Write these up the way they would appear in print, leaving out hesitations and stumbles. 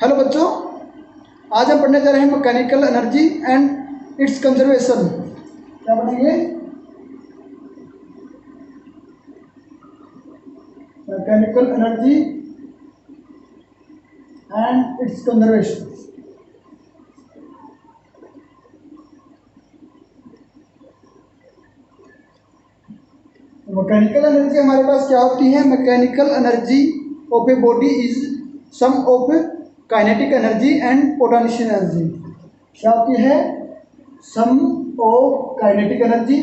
Hello बच्चों, आज हम पढ़ने जा रहे हैं mechanical energy and its conservation. क्या पढ़ेंगे? Mechanical energy and its conservation. Mechanical energy हमारे पास क्या होती है? Mechanical energy of a body is sum of kinetic energy and potential energy. क्या होती है? Sum of kinetic energy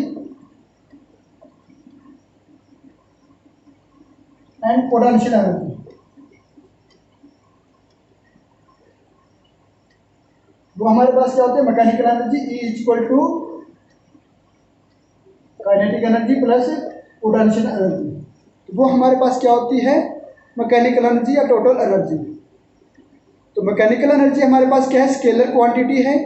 and potential energy. वो हमारे पास क्या होते हैं? Mechanical energy is equal to kinetic energy plus potential energy. तो वो हमारे पास क्या होती है? मैकेनिकल एनर्जी या टोटल एनर्जी। तो मैकेनिकल एनर्जी हमारे पास क्या है? स्केलर क्वांटिटी है।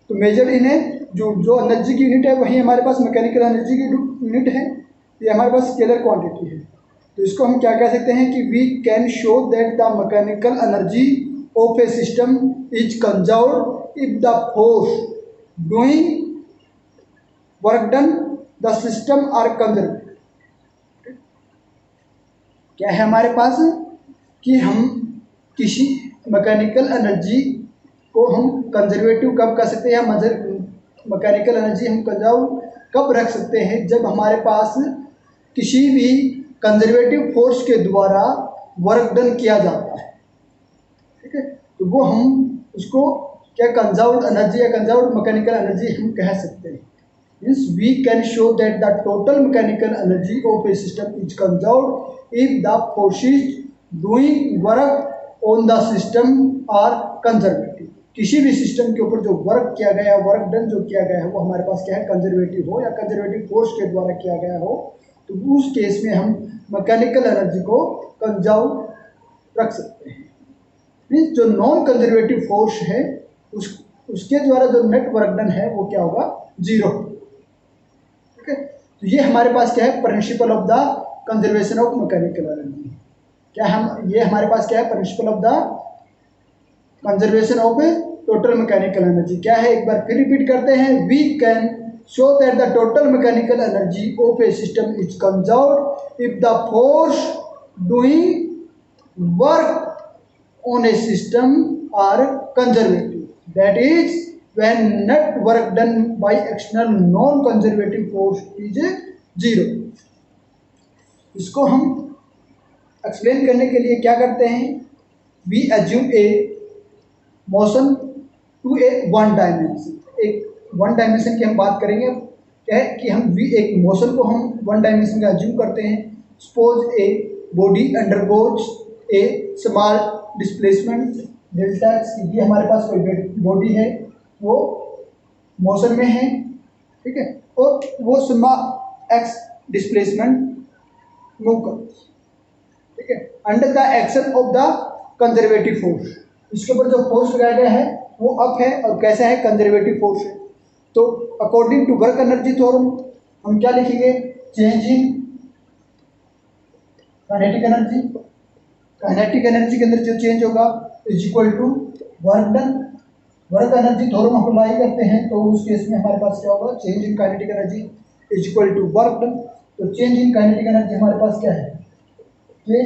तो मेजर इन है जो एनर्जी की यूनिट है वही हमारे पास मैकेनिकल एनर्जी की यूनिट है। ये हमारे पास स्केलर क्वांटिटी है। तो इसको हम क्या कह सकते हैं कि we can show that the mechanical energy of a system is conserved if the force doing work done the system are conserved. क्या है हमारे पास कि हम किसी मैकेनिकल एनर्जी को हम कंजर्वेटिव कब कर सकते हैं, मैकेनिकल एनर्जी हम कंजर्व कब रख सकते हैं? जब हमारे पास किसी भी कंजर्वेटिव फोर्स के द्वारा वर्क डन किया जाता है। ठीक है, तो वो हम उसको क्या कंजर्व्ड एनर्जी या कंजर्व्ड मैकेनिकल एनर्जी हम कह सकते हैं। Means we can show that the total mechanical energy of a system is conserved if the forces doing work on the system are conservative. किसी भी सिस्टम के ऊपर जो वर्क किया गया, वर्क डन जो किया गया है वो हमारे पास क्या है? कंजर्वेटिव हो या कंजर्वेटिव फोर्स के द्वारा किया गया हो, तो उस केस में हम मैकेनिकल एनर्जी को कंजर्व रख सकते हैं। मीन्स जो नॉन कंजर्वेटिव फोर्स है उसके द्वारा जो नेट वर्क डन है वो क्या होगा? जीरो। ठीक है, तो ये हमारे पास क्या है? Principle of the conservation of mechanical energy. क्या हम ये हमारे पास क्या है? Principle of the conservation of total mechanical energy. क्या है? एक बार फिर रिपीट करते हैं। We can show that the total mechanical energy of a system is conserved if the force doing work on a system are conservative, that is when net work done by external non conservative force is zero. इसको हम explain करने के लिए क्या करते हैं? We assume a motion to a one dimension. एक one dimension की हम बात करेंगे। क्या है कि हम एक मोशन को हम वन डायमेंशन का एज्यूम करते हैं। Suppose a body undergoes A small displacement delta X. ये हमारे पास कोई बॉडी है, वो मोशन में है। ठीक है, और वो स्मॉल एक्स डिस्प्लेसमेंट मूव कर। ठीक है, under the action of the conservative force. इसके ऊपर जो फोर्स लगाया गया है वो अप है और कैसा है? कंजर्वेटिव फोर्स है। तो according to work energy theorem हम क्या लिखेंगे? Change in kinetic energy. Kinetic energy के अंदर जो चेंज होगा is equal to work done. Work energy theorem हम अप्लाई करते हैं तो उस केस में हमारे पास क्या होगा? Change in kinetic energy is equal to work done. तो चेंज इन काइनेटिक एनर्जी हमारे पास क्या है? ये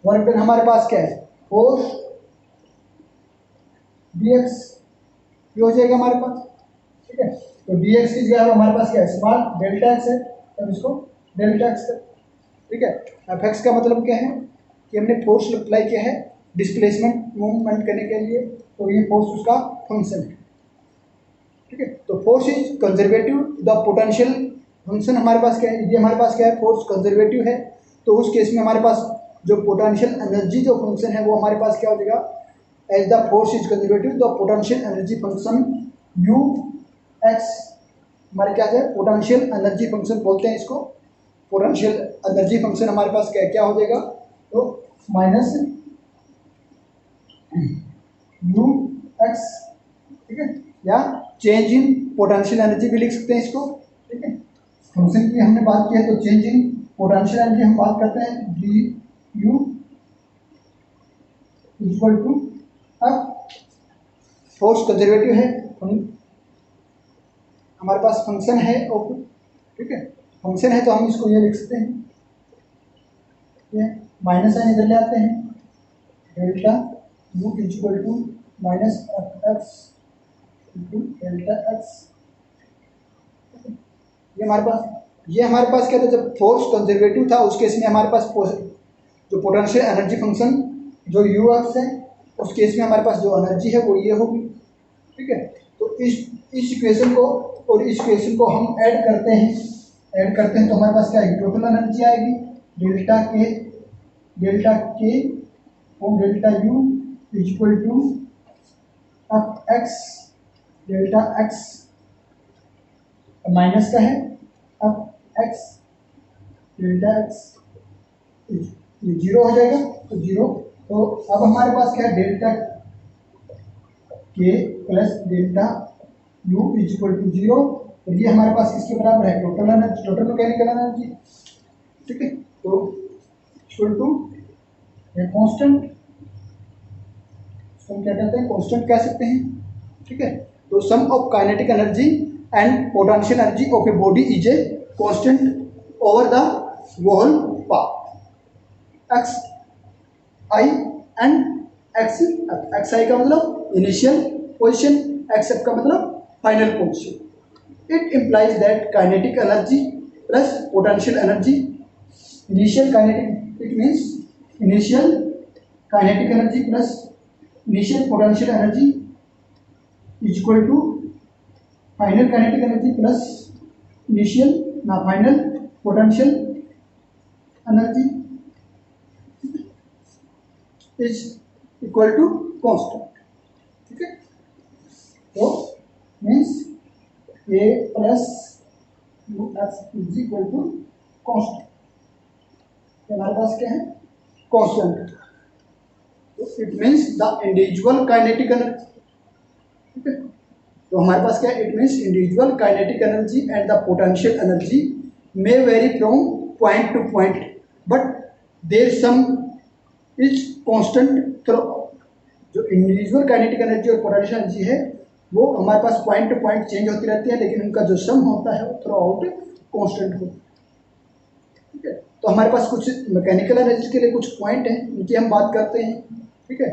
वर्क डन हमारे पास क्या है? फोर्स dx ये हो जाएगा हमारे पास। ठीक है, तो dx की जगह हमारे पास क्या है? स्मॉल डेल्टा एक्स है, तब इसको डेल्टा एक्स कर। ठीक है, एफ एक्स का मतलब क्या है कि हमने फोर्स अप्लाई किया है डिस्प्लेसमेंट मूवमेंट करने के लिए, तो ये फोर्स उसका फंक्शन है। ठीक है, तो force is conservative. The potential function हमारे पास क्या है? ये हमारे पास क्या है? फोर्स कंजर्वेटिव है। तो उस केस में हमारे पास जो पोटेंशियल एनर्जी जो फंक्शन है वो हमारे पास क्या हो जाएगा? As the force is conservative the potential energy function U X हमारे क्या है? पोटेंशियल एनर्जी फंक्शन बोलते हैं इसको। पोटेंशियल एनर्जी फंक्शन हमारे पास क्या क्या हो जाएगा? तो माइनस यू एक्स। ठीक है, या चेंज इन पोटेंशियल एनर्जी भी लिख सकते हैं इसको। ठीक है, फंक्शन की हमने बात की है तो चेंज इन पोटेंशियल एनर्जी हम बात करते हैं डी यू इक्वल टू अब फोर्स कंजर्वेटिव है, हमारे पास फंक्शन है ऑफ, ठीक है, फंक्शन है तो हम इसको ये लिख सकते हैं, ये माइनस साइन इधर ले आते हैं, delta U equal to minus F X into delta X. ये हमारे पास क्या था, जब फोर्स कंजर्वेटिव था उस केस में हमारे पास जो पोटेंशियल एनर्जी फंक्शन जो यू एक्स है, उस केस में हमारे पास जो एनर्जी है वो ये होगी, ठीक है। तो इस इक्वेशन को और इस इक्वेशन को हम ऐड करते हैं तो हमारे पास क्या आएगी, टोटल एनर्जी आएगी डेल्टा के और delta U equal to F X delta X minus का है एफ एक्स डेल्टा एक्स, ये जीरो हो जाएगा, तो जीरो। तो अब हमारे पास क्या है, delta K plus delta U equal to zero, और ये हमारे पास किसके बराबर है, total energy, total mechanical energy, ठीक है। तो इक्वल टू कांस्टेंट, हम क्या कहते हैं, कांस्टेंट कह सकते हैं, ठीक है। तो sum of kinetic energy and potential energy of a body is a constant over the whole path x i and x i का मतलब इनिशियल पोजीशन, एक्स एफ का मतलब final position. It implies that kinetic energy plus potential energy, initial kinetic, it means initial kinetic energy plus initial potential energy equal to final kinetic energy plus initial final potential energy is equal to constant, ठीक है। तो means A plus U X is equal to constant, हमारे पास क्या है, constant. तो it means the individual kinetic energy, ठीक है। तो हमारे पास क्या है, it means individual kinetic energy and the potential energy may vary from point to point but their sum is constant through. जो इंडिविजुअल काइनेटिक एनर्जी और पोटेंशियल एनर्जी है वो हमारे पास पॉइंट टू पॉइंट चेंज होती रहती है, लेकिन उनका जो सम होता है वो थ्रू आउट कांस्टेंट होता है, ठीक है। तो हमारे पास कुछ मैकेनिकल एनर्जी के लिए कुछ पॉइंट हैं, इनकी हम बात करते हैं, ठीक है।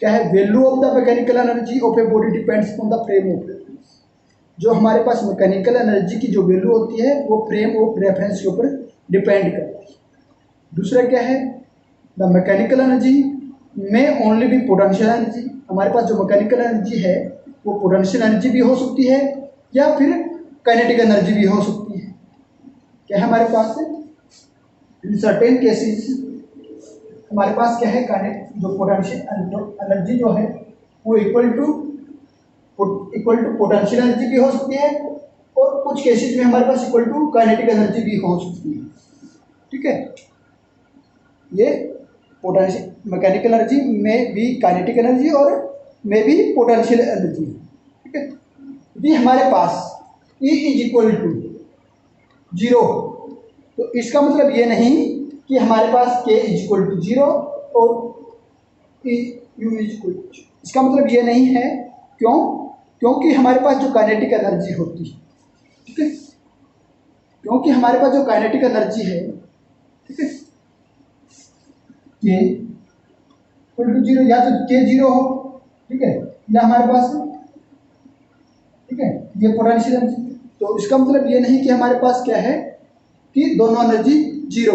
क्या है, value of the mechanical energy of a body depends on the frame of reference. जो हमारे पास मैकेनिकल एनर्जी की जो वैल्यू होती है वो फ्रेम ऑफ रेफरेंस के ऊपर डिपेंड करती है। दूसरा क्या है, द मैकेनिकल एनर्जी में ओनली भी पोटेंशियल एनर्जी। हमारे पास जो मैकेनिकल एनर्जी है वो पोटेंशियल एनर्जी भी हो सकती है या फिर काइनेटिक एनर्जी भी हो सकती है। क्या है हमारे पास, इन सर्टेन केसेस हमारे पास क्या है, जो पोटेंशियल एनर्जी जो है वो इक्वल टू पोटेंशियल एनर्जी भी हो सकती है, और कुछ केसेस में हमारे पास इक्वल टू काइनेटिक एनर्जी भी हो सकती है, ठीक है। ये पोटेंशियल मैकेनिकल एनर्जी में भी काइनेटिक एनर्जी और में भी पोटेंशियल एनर्जी, ठीक है। यदि हमारे पास E is equal to zero, तो इसका मतलब ये नहीं कि हमारे पास K is equal to zero और U इज इक्वल टू, इसका मतलब ये नहीं है। क्यों? क्योंकि हमारे पास जो काइनेटिक एनर्जी होती है, ठीक है, क्योंकि हमारे पास जो काइनेटिक एनर्जी है, ठीक है, K इक्वल टू जीरो, या तो K जीरो हो, ठीक है, या हमारे पास, ठीक है, ये पोटेंशियल एनर्जी। तो इसका मतलब ये नहीं कि हमारे पास क्या है कि दोनों energy zero.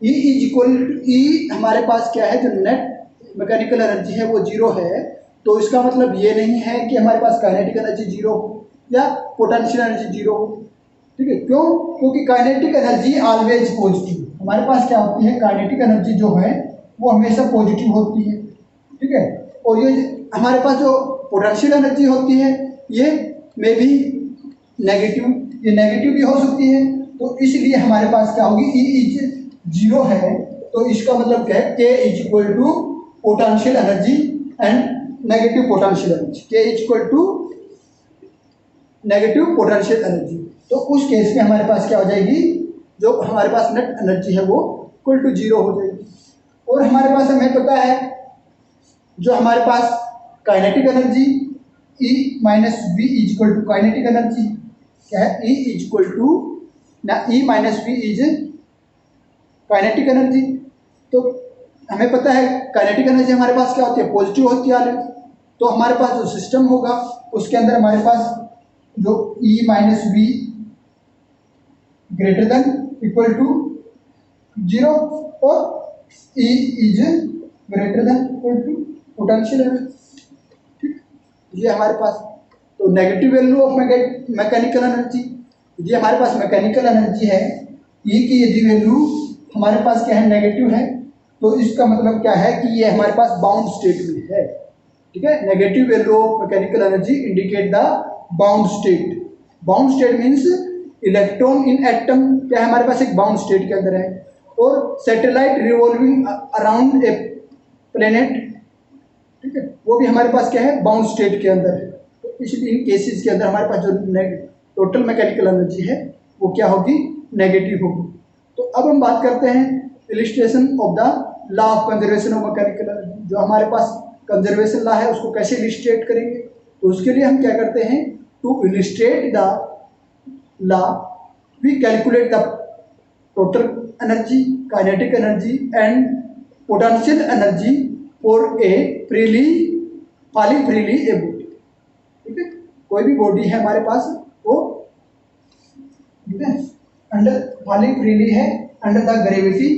E is equal to E हमारे पास क्या है, जो नेट मैकेनिकल एनर्जी है वो जीरो है, तो इसका मतलब ये नहीं है कि हमारे पास काइनेटिक एनर्जी जीरो हो या पोटेंशियल एनर्जी जीरो हो, ठीक है। क्यों? क्योंकि काइनेटिक एनर्जी ऑलवेज पॉजिटिव। हमारे पास क्या होती है, काइनेटिक एनर्जी जो है वो हमेशा पॉजिटिव होती है, ठीक है। और ये हमारे पास जो पोटेंशियल एनर्जी होती है ये में भी नेगेटिव, ये नेगेटिव भी हो सकती है। तो इसलिए हमारे पास क्या होगी, E इज जीरो है, तो इसका मतलब क्या है, K is equal to potential energy and negative potential energy, K is equal to negative potential energy. तो उस केस में हमारे पास क्या हो जाएगी, जो हमारे पास नेट एनर्जी है वो इक्वल टू जीरो हो जाएगी। और हमारे पास हमें पता है जो हमारे पास kinetic energy E minus v is equal to kinetic energy क्या है, E इज इक्वल टू ना E minus v is kinetic energy. तो हमें पता है काइनेटिक एनर्जी हमारे पास क्या होती है, पॉजिटिव होती है ऑलरेडी। तो हमारे पास जो सिस्टम होगा उसके अंदर हमारे पास जो E minus V greater than equal to 0 और E is greater than equal to potential energy. ठीक, ये हमारे पास तो negative value of mechanical energy, ये हमारे पास मैकेनिकल एनर्जी है, E की यदि वैल्यू हमारे पास क्या है, नेगेटिव है, तो इसका मतलब क्या है कि ये हमारे पास बाउंड स्टेट में है। ठीक है, negative value of mechanical energy indicate the bound state. Bound state means electron in atom क्या है, हमारे पास एक बाउंड स्टेट के अंदर है, और satellite revolving around a planet, ठीक है, वो भी हमारे पास क्या है, बाउंड स्टेट के अंदर है। तो इसलिए इन केसेस के अंदर हमारे पास जो टोटल मैकेनिकल एनर्जी है वो क्या होगी, नेगेटिव होगी। तो अब हम बात करते हैं illustration of the law of conservation of mechanical energy. जो हमारे पास कंजर्वेशन लॉ है उसको कैसे इलिस्ट्रेट करेंगे, तो उसके लिए हम क्या करते हैं, to illustrate the law we calculate the total energy, kinetic energy and potential energy for a freely falling freely a body. ठीक है, कोई भी बॉडी है हमारे पास वो, ठीक है, अंडर फॉलिंग फ्रीली है अंडर द ग्रेविटी,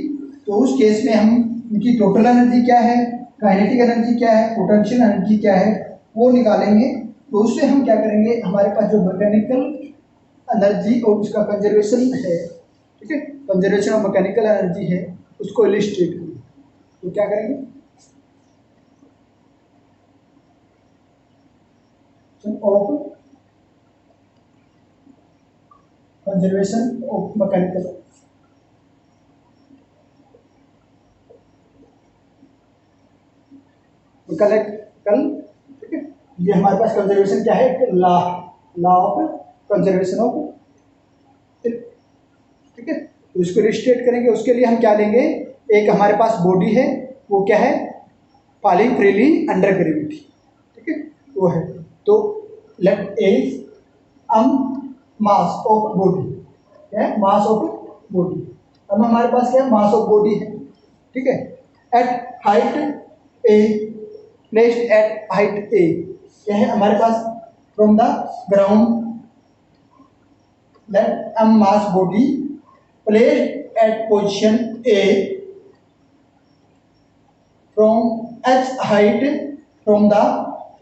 तो उस केस में हम उनकी टोटल एनर्जी क्या है, काइनेटिक एनर्जी क्या है, पोटेंशियल एनर्जी क्या है वो निकालेंगे। तो उससे हम क्या करेंगे, हमारे पास जो मैकेनिकल एनर्जी और उसका कंजर्वेशन है, ठीक है, कंजर्वेशन ऑफ मैकेनिकल एनर्जी है, उसको इलिस्ट्रेट करेंगे। तो क्या करेंगे, ऑफ कंजर्वेशन ऑफ मैकेनिकल, कल, ठीक है, ये हमारे पास कंजर्वेशन क्या है, लॉ ऑफ कंजर्वेशन ऑफ, ठीक है, तो इसको इलिस्ट्रेट करेंगे। उसके लिए हम क्या लेंगे, एक हमारे पास बॉडी है वो क्या है, फॉलिंग फ्रीली अंडर ग्रेविटी, ठीक है, वो है। तो let a mass of body, क्या है, मास ऑफ बॉडी। अब हमारे पास क्या है, मास ऑफ बॉडी है, ठीक है, at height a, placed at height a, क्या है हमारे पास, from the ground, let mass body placed at position a from h height from the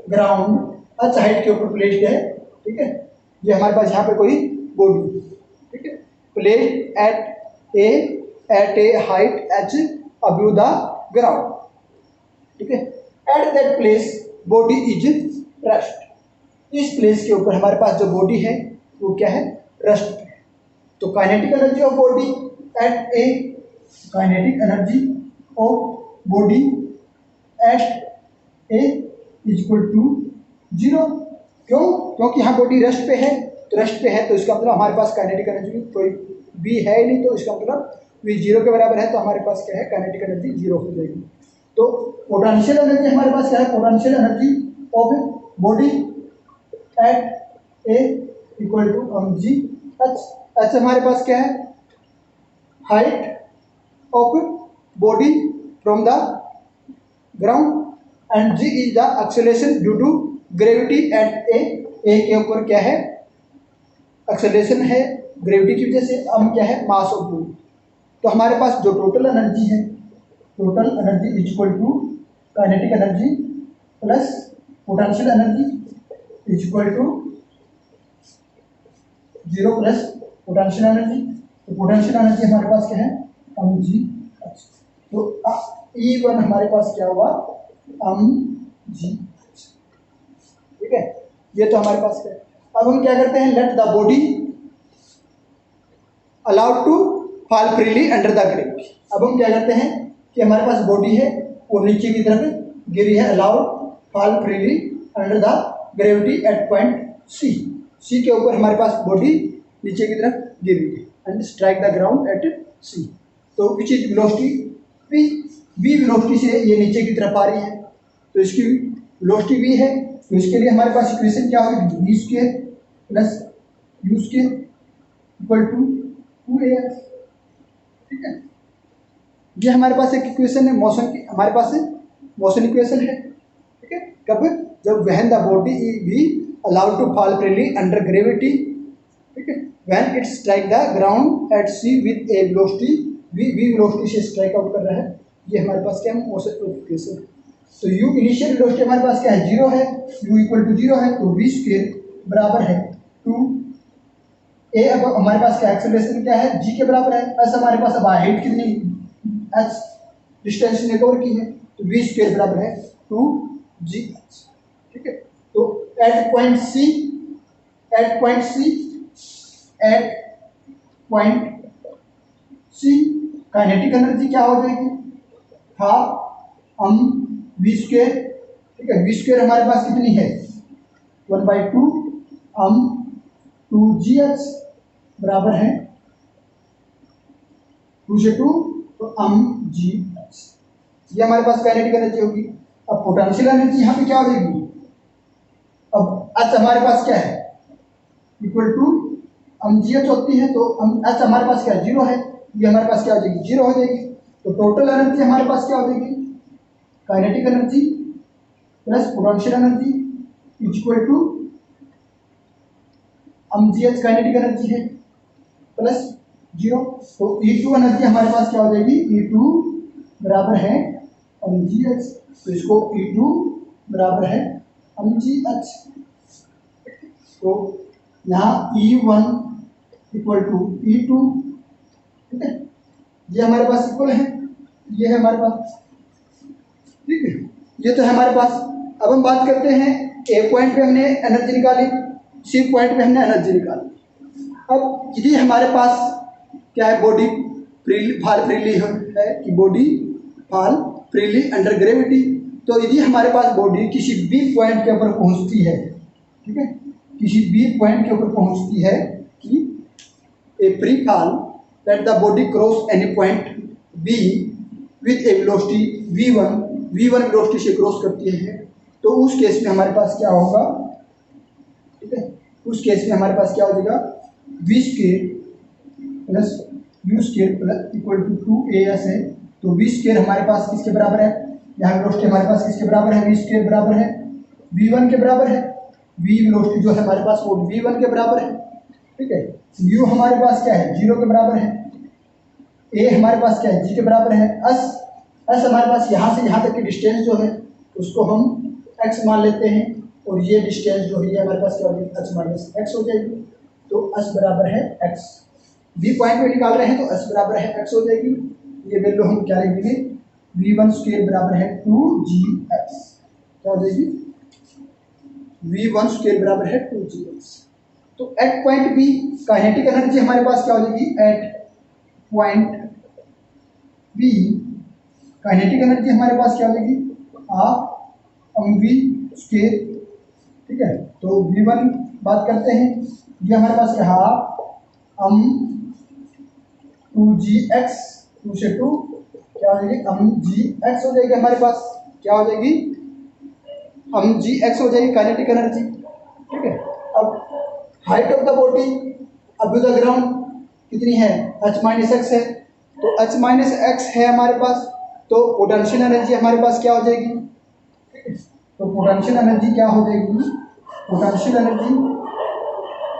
ground, h height के ऊपर प्लेस्ड है, ठीक है, ये हमारे पास यहाँ पे कोई बॉडी, ठीक है, placed at A height H above the ground, ठीक है, at that place body is rest, इस प्लेस के ऊपर हमारे पास जो बॉडी है वो क्या है, रेस्ट पे है। तो kinetic energy of body at A, kinetic energy of body at A is equal to 0। क्यों, क्योंकि यहाँ बॉडी रेस्ट पे है, तो रेस्ट पे है तो इसका मतलब हमारे पास काइनेटिक एनर्जी कोई भी है ही नहीं, तो इसका मतलब वी 0 के बराबर है, तो हमारे पास क्या है, काइनेटिक एनर्जी 0 हो जाएगी। तो पोटेंशियल एनर्जी हमारे पास क्या है, potential energy of body at a equal to g h हमारे पास क्या है, height of body from the ground, and g is the acceleration due to gravity at a के ऊपर क्या है, एक्सेलरेशन है ग्रेविटी की वजह से। हम क्या है, मास ऑफ बॉडी। तो हमारे पास जो टोटल एनर्जी है, total energy is equal to kinetic energy plus potential energy is equal to 0 plus potential energy. तो पोटेंशियल एनर्जी हमारे पास क्या है, mg। तो E1 हमारे पास क्या हुआ, mg, ठीक है, ये तो हमारे पास क्या है। अब हम क्या करते हैं, let the body allowed to fall freely under the gravity. अब हम क्या करते हैं कि हमारे पास बॉडी है वो नीचे की तरफ गिरी है, allowed fall freely under the gravity at point C के ऊपर हमारे पास बॉडी नीचे की तरफ गिरी है and strike the ground at c. तो which is velocity, v velocity से ये नीचे की तरफ आ रही है, तो इसकी वेलोसिटी v है, तो इसके लिए हमारे पास इक्वेशन क्या होगी, v square plus u square equal to 2ax। ठीक है, ये हमारे पास एक इक्वेशन है मोशन की, हमारे पास मोशन इक्वेशन है। ठीक है, कब, जब when the body be allowed to fall freely under gravity, ठीक है, when it strike the ground at C with a velocity v velocity से स्ट्राइक आउट कर रहा है, ये हमारे पास क्या है, मोशन इक्वेशन। तो u इनिशियल वेलोसिटी हमारे पास क्या है, 0 है, u इक्वल टू 0 है, तो v स्क्वायर बराबर है 2 a। अब हमारे पास क्या एक्सेलरेशन क्या है, g के बराबर है, एस हमारे पास अब हाइट कितनी, h डिस्टेंस ने कवर की है, तो v स्क्वायर बराबर है 2g। ठीक है, तो at point C kinetic energy क्या हो जाएगी, हाफ m v स्क्वायर। ठीक है, v स्क्वायर हमारे पास कितनी है, 1/2 m 2gh बराबर है 2 से 2 तो mgh, ये हमारे पास काइनेटिक एनर्जी होगी। अब पोटेंशियल एनर्जी यहाँ पे क्या हो जाएगी, अब h हमारे पास क्या है, इक्वल टू mgh होती है, तो h हमारे पास क्या है, 0 है, ये हमारे पास क्या हो जाएगी, 0 हो जाएगी। तो टोटल एनर्जी हमारे पास क्या हो जाएगी, kinetic energy plus potential energy is equal to mgh kinetic energy है प्लस 0, तो E2 एनर्जी हमारे पास क्या हो जाएगी, E2 बराबर है mgh, तो इसको E2 बराबर है mgh। तो यहाँ E1 इक्वल टू E2, ठीक है, ये हमारे पास इक्वल है, ये है हमारे पास। ठीक है, ये तो है हमारे पास। अब हम बात करते हैं, ए पॉइंट पे हमने एनर्जी निकाली, सी पॉइंट पे हमने एनर्जी निकाली। अब यदि हमारे पास क्या है, बॉडी फॉल फ्रीली है कि body fall freely under gravity, तो यदि हमारे पास बॉडी किसी बी पॉइंट के ऊपर पहुंचती है, ठीक है, किसी बी पॉइंट के ऊपर पहुंचती है कि a free fall that the body cross any point b with a velocity v1 velocity से क्रॉस करती है, तो उस केस में हमारे पास क्या होगा, ठीक है, उस केस में हमारे पास क्या हो जाएगा, v square plus u square plus equal to 2as है, तो v स्क्वायर हमारे पास किसके बराबर है, यहाँ वेलोसिटी हमारे पास किसके बराबर है, v स्क्वायर बराबर है v1 के बराबर है, v वेलोसिटी जो है हमारे पास वो v1 के बराबर है। ठीक है, u हमारे पास क्या है, 0 के बराबर है, a हमारे पास क्या है, g के बराबर है, s हमारे पास यहाँ से यहाँ तक की डिस्टेंस जो है उसको हम x मान लेते हैं, और ये डिस्टेंस जो है हमारे पास क्या होगी, h माइनस x हो जाएगी, तो s बराबर है x। b पॉइंट पे निकाल रहे हैं तो s बराबर है x हो जाएगी, ये वैल्यू हम क्या लिखेंगे, v1 स्क्वायर बराबर है 2gx, क्या हो जाएगी, v1 स्क्वायर बराबर है 2gx। तो at point B kinetic energy हमारे पास क्या हो जाएगी, at point B kinetic energy हमारे पास क्या हो जाएगी, हाफ mv स्क्वायर। ठीक है, तो v1 बात करते हैं, ये हमारे पास क्या, हाफ m 2gx, 2 से 2 क्या हो जाएगी, mgx हो जाएगी, हमारे पास क्या हो जाएगी, mgx हो जाएगी काइनेटिक एनर्जी। ठीक है, अब height of the body above the ground कितनी है, h माइनस एक्स है, तो h माइनस एक्स है हमारे पास, तो पोटेंशियल एनर्जी हमारे पास क्या हो जाएगी, तो पोटेंशियल एनर्जी क्या हो जाएगी, potential energy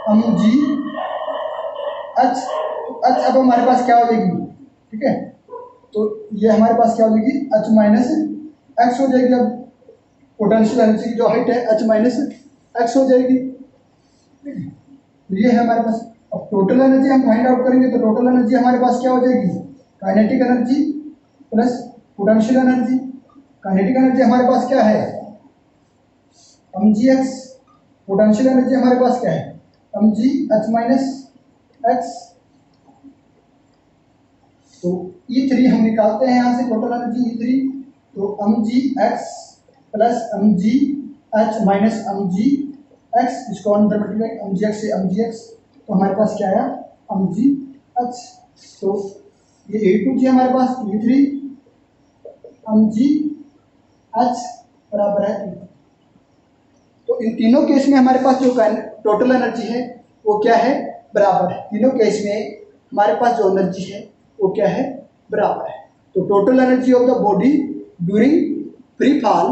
mg h, h अब हमारे पास क्या हो जाएगी, ठीक है, तो ये हमारे पास क्या हो जाएगी, h माइनस एक्स हो जाएगी। अब पोटेंशियल एनर्जी की जो हाइट है h माइनस एक्स हो जाएगी, तो ये है हमारे पास। अब टोटल एनर्जी हम फाइंड आउट करेंगे, तो टोटल एनर्जी हमारे पास क्या हो जाएगी, kinetic energy plus potential energy. Kinetic energy हमारे पास क्या है, mgx, पोटेंशियल एनर्जी हमारे पास क्या है, mg h माइनस एक्स। तो E3 हम निकालते हैं यहाँ से, टोटल एनर्जी E3, तो mgx plus mgh minus mgx, इसको अंदर मल्टीप्लाई mgx से mgx, तो हमारे पास क्या आया, mgh। तो ये E2 जी हमारे पास, E3 mgh बराबर है 3। तो इन तीनों केस में हमारे पास जो टोटल एनर्जी है वो क्या है, बराबर है। तीनों केस में हमारे पास जो एनर्जी है वो क्या है, बराबर है। तो total energy of the body during free fall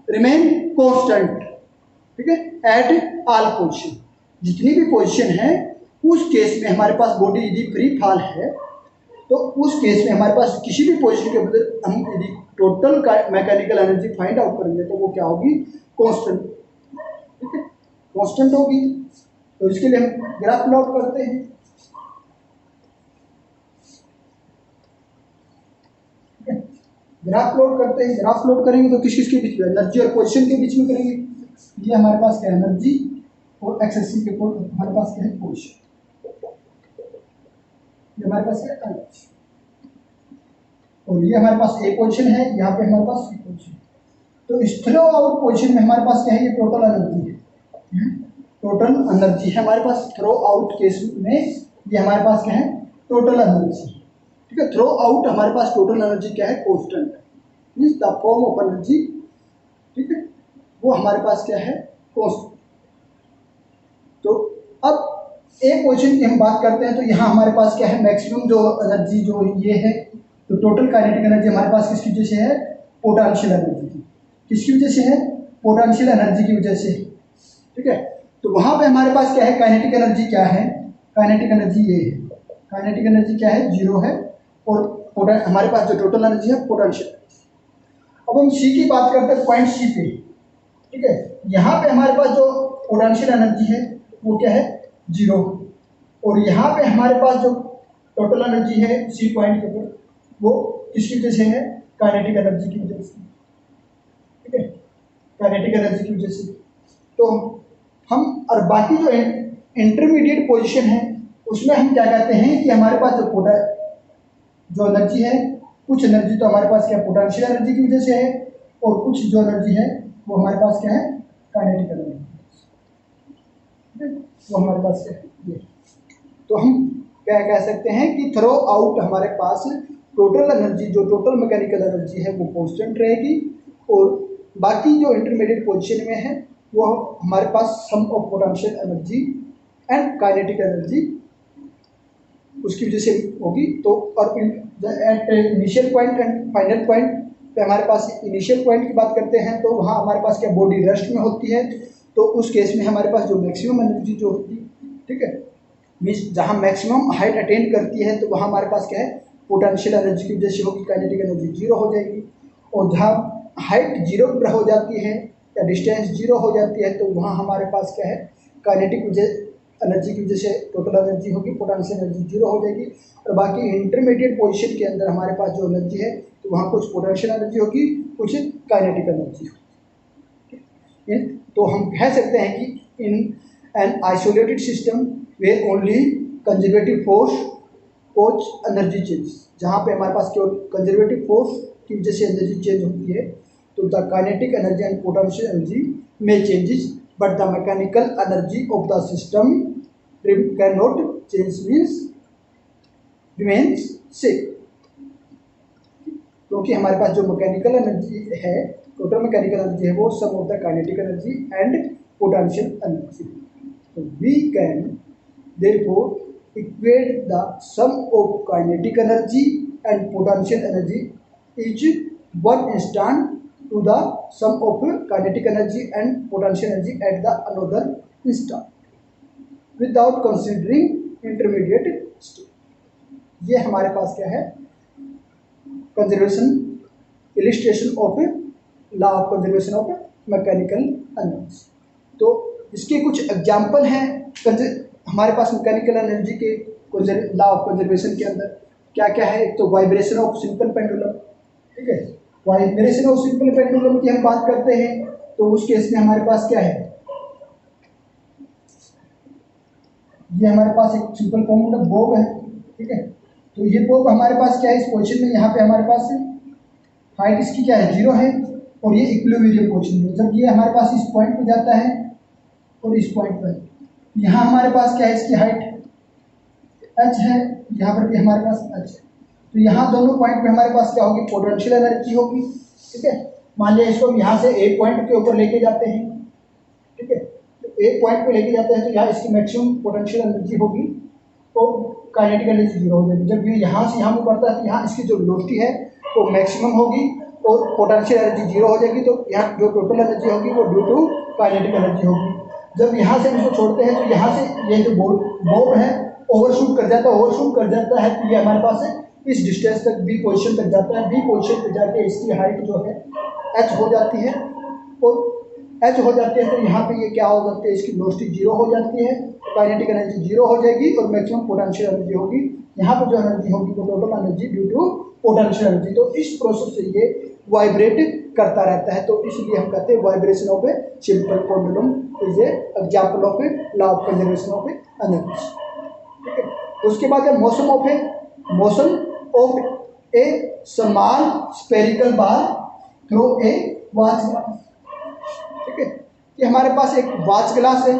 remain constant, ठीक है, एट ऑल पोजीशन। जितनी भी पोजीशन है उस केस में हमारे पास बॉडी यदि फ्री फॉल है तो उस केस में हमारे पास किसी भी पोजीशन के बदले हम यदि total mechanical energy find out करेंगे तो वो क्या होगी, कांस्टेंट, ठीक है, कांस्टेंट होगी। तो इसके लिए हम ग्राफ प्लॉट करते हैं। ग्राफ प्लॉट करते हैं। ग्राफ प्लॉट करेंगे तो किस किस के बीच में, एनर्जी और पोजीशन के बीच में करेंगे। ये हमारे पास क्या है, एनर्जी, और एक्स एक्सिस के हमारे पास क्या है, पोजीशन। ये हमारे पास क्या है, एनर्जी, और ये हमारे पास ए पोजीशन है, यहाँ पे हमारे पास सी पोजीशन। तो इस थ्रो आउट पोजीशन में हमारे पास क्या है, ये टोटल एनर्जी है। टोटल एनर्जी है हमारे पास थ्रो आउट केस में, ये हमारे पास क्या है, टोटल एनर्जी, ठीक है। थ्रो आउट हमारे पास टोटल एनर्जी क्या है, constant, means the form of energy, ठीक है, वो हमारे पास क्या है, कांस्टेंट। तो अब एक पोजीशन की हम बात करते हैं तो यहाँ हमारे पास क्या है, मैक्सिमम जो एनर्जी जो ये है, तो टोटल काइनेटिक एनर्जी हमारे पास किसकी वजह से है, पोटेंशियल एनर्जी की। किसकी वजह से है, पोटेंशियल एनर्जी की वजह से, ठीक है। तो वहाँ पे हमारे पास क्या है, काइनेटिक एनर्जी क्या है, काइनेटिक एनर्जी ये है, काइनेटिक एनर्जी क्या है, 0 है, और हमारे पास जो टोटल एनर्जी है पोटेंशियल। अब हम सी की बात करते हैं, पॉइंट सी पे, ठीक है। यहाँ पे हमारे पास जो पोटेंशियल एनर्जी है वो क्या है, 0, और यहाँ पे हमारे पास जो टोटल एनर्जी है सी पॉइंट के ऊपर वो किसकी वजह से है, काइनेटिक एनर्जी की वजह से, ठीक है, काइनेटिक एनर्जी की वजह से। तो हम और बाकी जो इंटरमीडिएट पोजीशन है उसमें हम क्या कहते हैं कि हमारे पास जो एनर्जी है, कुछ एनर्जी तो हमारे पास क्या पोटेंशियल एनर्जी की वजह से है, और कुछ जो एनर्जी है वो हमारे पास क्या है, काइनेटिक एनर्जी, वो हमारे पास क्या है ये। तो हम क्या कह सकते हैं कि थ्रो आउट हमारे पास टोटल एनर्जी, जो टोटल मैकेनिकल एनर्जी है वो कांस्टेंट रहेगी, और बाकी जो इंटरमीडिएट पोजीशन में है वो हमारे पास sum of potential energy and kinetic energy उसकी वजह से होगी। तो और at initial point and final point पे हमारे पास, इनिशियल पॉइंट की बात करते हैं तो वहाँ हमारे पास क्या बॉडी रेस्ट में होती है, तो उस केस में हमारे पास जो मैक्सिमम एनर्जी जो होती है, ठीक है, मीन्स जहाँ मैक्सिमम हाइट अटेन करती है तो वहाँ हमारे पास क्या है, पोटेंशियल एनर्जी की वजह से होगी, काइनेटिक एनर्जी 0 हो जाएगी। और जहाँ हाइट 0 पर हो जाती है या डिस्टेंस 0 हो जाती है तो वहाँ हमारे पास क्या है, काइनेटिक एनर्जी की वजह से टोटल एनर्जी होगी, पोटेंशियल एनर्जी 0 हो जाएगी। और बाकी इंटरमीडिएट पोजीशन के अंदर हमारे पास जो एनर्जी है तो वहाँ कुछ पोटेंशियल एनर्जी होगी, कुछ काइनेटिक एनर्जी होगी। तो हम कह सकते हैं कि in an isolated system where only conservative force cause energy change, जहाँ पे हमारे पास केवल कंजर्वेटिव फोर्स की वजह से एनर्जी चेंज होती है, तो the kinetic energy and potential energy में changes but the mechanical energy of the system can not change, means remains same. क्योंकि हमारे पास जो मैकेनिकल एनर्जी है, टोटल मैकेनिकल एनर्जी है, वो sum of the kinetic energy and potential energy. तो we can therefore equate the sum of kinetic energy and potential energy is one instant to the sum of kinetic energy and potential energy at the another instant without considering intermediate state। ये हमारे पास क्या है, conservation, illustration of law of conservation of mechanical energy. तो इसके कुछ example हैं हमारे पास मैकेनिकल एनर्जी के लॉ ऑफ कंजर्वेशन के अंदर क्या क्या है। एक तो वाइब्रेशन ऑफ सिंपल पेंडुलम, ठीक है, वाइब्रेशन ऑफ सिंपल पेंडुलम की हम बात करते हैं तो उस केस में हमारे पास क्या है, ये हमारे पास एक सिंपल पेंडुलम बोब है, ठीक है। तो ये बोब हमारे पास क्या है, इस पोजीशन में यहाँ पे हमारे पास हाइट इसकी क्या है, 0 है, और ये इक्विलिब्रियम पोजीशन में, जब ये हमारे पास इस पॉइंट पे जाता है और इस पॉइंट पर, यहाँ हमारे पास क्या है, इसकी हाइट h है, यहाँ पर भी हमारे पास h है। तो यहाँ दोनों पॉइंट पे हमारे पास क्या होगी, पोटेंशियल एनर्जी होगी, ठीक है। मान लिया इसको हम यहाँ से एक पॉइंट के ऊपर लेके जाते हैं, ठीक है, तो एक पॉइंट पे लेके जाते हैं तो यहाँ इसकी मैक्सिमम पोटेंशियल एनर्जी होगी और काइनेटिक एनर्जी जीरो हो जाएगी। जब ये यहाँ से यहाँ बढ़ता है तो यहाँ इसकी जो वेलोसिटी है वो मैक्सिमम होगी और पोटेंशियल एनर्जी जीरो हो जाएगी, तो यहाँ जो टोटल एनर्जी होगी वो ड्यू टू काइनेटिक एनर्जी होगी। जब यहाँ से इसको छोड़ते हैं तो यहाँ से ये जो बॉब है ओवरशूट कर जाता है तो ये हमारे पास है इस डिस्टेंस तक बी पोजीशन तक जाता है। बी पोजीशन पे जाके इसकी हाइट जो है एच हो जाती है और एच हो जाती है तो यहाँ पे ये क्या हो जाती है, इसकी वेलोसिटी जीरो हो जाती है, काइनेटिक एनर्जी जीरो हो जाएगी और मैक्सिमम पोटेंशियल एनर्जी होगी। यहाँ पे जो एनर्जी होगी वो total energy due to potential energy. तो इस प्रोसेस से ये वाइब्रेट करता रहता है, तो इसलिए हम कहते हैं vibration of a simple pendulum is a example of a law of conservation of energy. ठीक है, उसके बाद है motion of A small spherical bar through a watch glass. ठीक है, ये हमारे पास एक वॉच ग्लास है,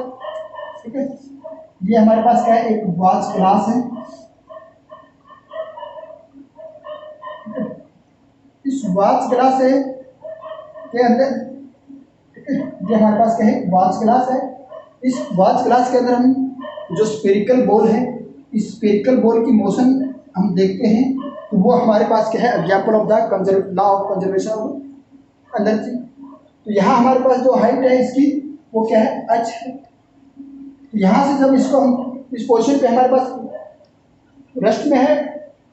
ठीक है, ये हमारे पास क्या है, एक वॉच ग्लास है। इस वॉच ग्लास है के अंदर, ठीक है, ये हमारे पास क्या है, वॉच ग्लास है। इस वॉच ग्लास के अंदर हम जो स्फेरिकल बॉल है, इस स्फेरिकल बॉल की मोशन हम देखते हैं तो वो हमारे पास क्या है, example of the law of conservation of energy. तो यहाँ हमारे पास जो हाइट है इसकी वो क्या है, एच है। तो यहाँ से जब इसको हम इस पोजीशन पे हमारे पास रेस्ट में है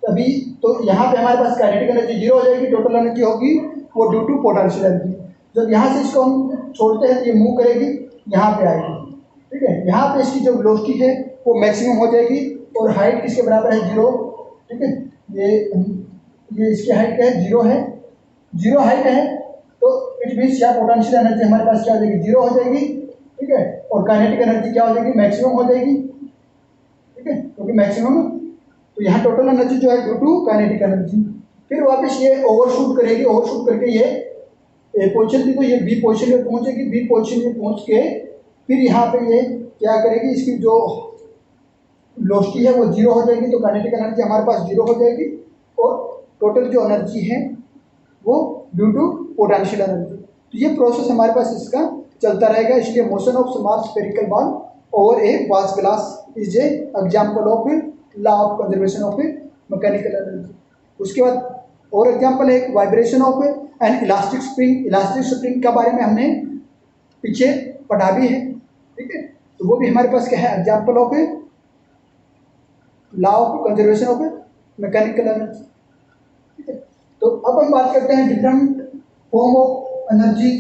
तभी, तो यहाँ पे हमारे पास काइनेटिक एनर्जी जीरो हो जाएगी, टोटल एनर्जी होगी वो ड्यू टू पोटेंशियल एनर्जी। जब यहाँ से इसको हम छोड़ते हैं तो ये मूव करेगी, यहाँ पे आएगी, ठीक है, यहाँ पे इसकी जो वेलोसिटी है वो मैक्सिमम हो जाएगी और हाइट किसके बराबर है, जीरो। ठीक है, ये इसकी हाइट क्या है, जीरो है, जीरो हाइट है, तो इट मीन्स या पोटेंशियल एनर्जी हमारे पास क्या हो जाएगी, जीरो हो जाएगी। ठीक है, और काइनेटिक एनर्जी क्या हो जाएगी, मैक्सिमम हो जाएगी। ठीक है, क्योंकि मैक्सिमम, तो यहाँ टोटल एनर्जी जो है ड्यू टू काइनेटिक एनर्जी। फिर वापस ये ओवरशूट करेगी, ओवरशूट करके ये ए पोजीशन थी तो ये बी पोजीशन में पहुंचेगी, बी पोजीशन में पहुंच के फिर यहाँ पे ये क्या करेगी, इसकी जो वेलोसिटी है वो जीरो हो जाएगी, तो काइनेटिक एनर्जी हमारे पास जीरो हो जाएगी और टोटल जो एनर्जी है वो ड्यू टू पोटेंशियल एनर्जी। तो ये प्रोसेस हमारे पास इसका चलता रहेगा। इसलिए motion of small spherical ball over A watch glass is a example of law of conservation of mechanical energy. उसके बाद और एग्जांपल है vibration of N elastic spring. Elastic spring के बारे में हमने पीछे पढ़ा भी है, ठीक है, तो वो भी हमारे पास क्या है, example of law of conservation of mechanical energy. ठीक है, तो अब हम बात करते हैं डिफरेंट फॉर्म ऑफ एनर्जी।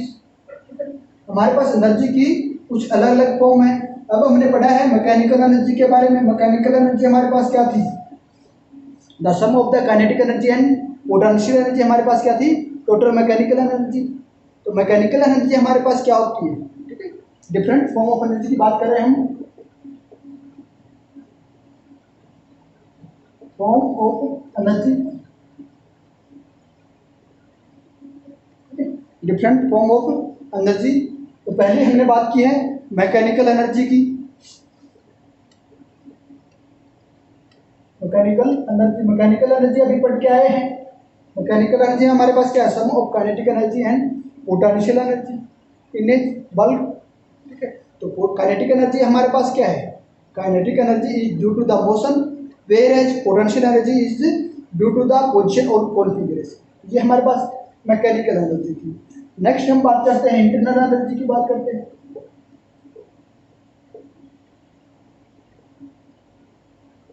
हमारे पास एनर्जी की कुछ अलग अलग फॉर्म है। अब हमने पढ़ा है मैकेनिकल एनर्जी के बारे में। मैकेनिकल एनर्जी हमारे पास क्या थी, the sum of the kinetic energy and potential energy हमारे पास क्या थी, टोटल मैकेनिकल एनर्जी। तो मैकेनिकल एनर्जी हमारे पास क्या होती है, ठीक है, डिफरेंट फॉर्म ऑफ एनर्जी की बात कर रहे हैं हम। Form of energy, different form of energy. तो पहले हमने बात की है मैकेनिकल एनर्जी की। मैकेनिकल एनर्जी अभी पढ़ के आए हैं। मैकेनिकल एनर्जी हमारे पास क्या है, sum of kinetic energy and potential energy in a bulk. ठीक है, तो काइनेटिक एनर्जी हमारे पास क्या है, kinetic energy is due to the motion whereas potential energy is due to the position और कॉन्फिगरेशन। ये हमारे पास मैकेनिकल एनर्जी थी। नेक्स्ट हम बात करते हैं इंटरनल एनर्जी की बात करते हैं।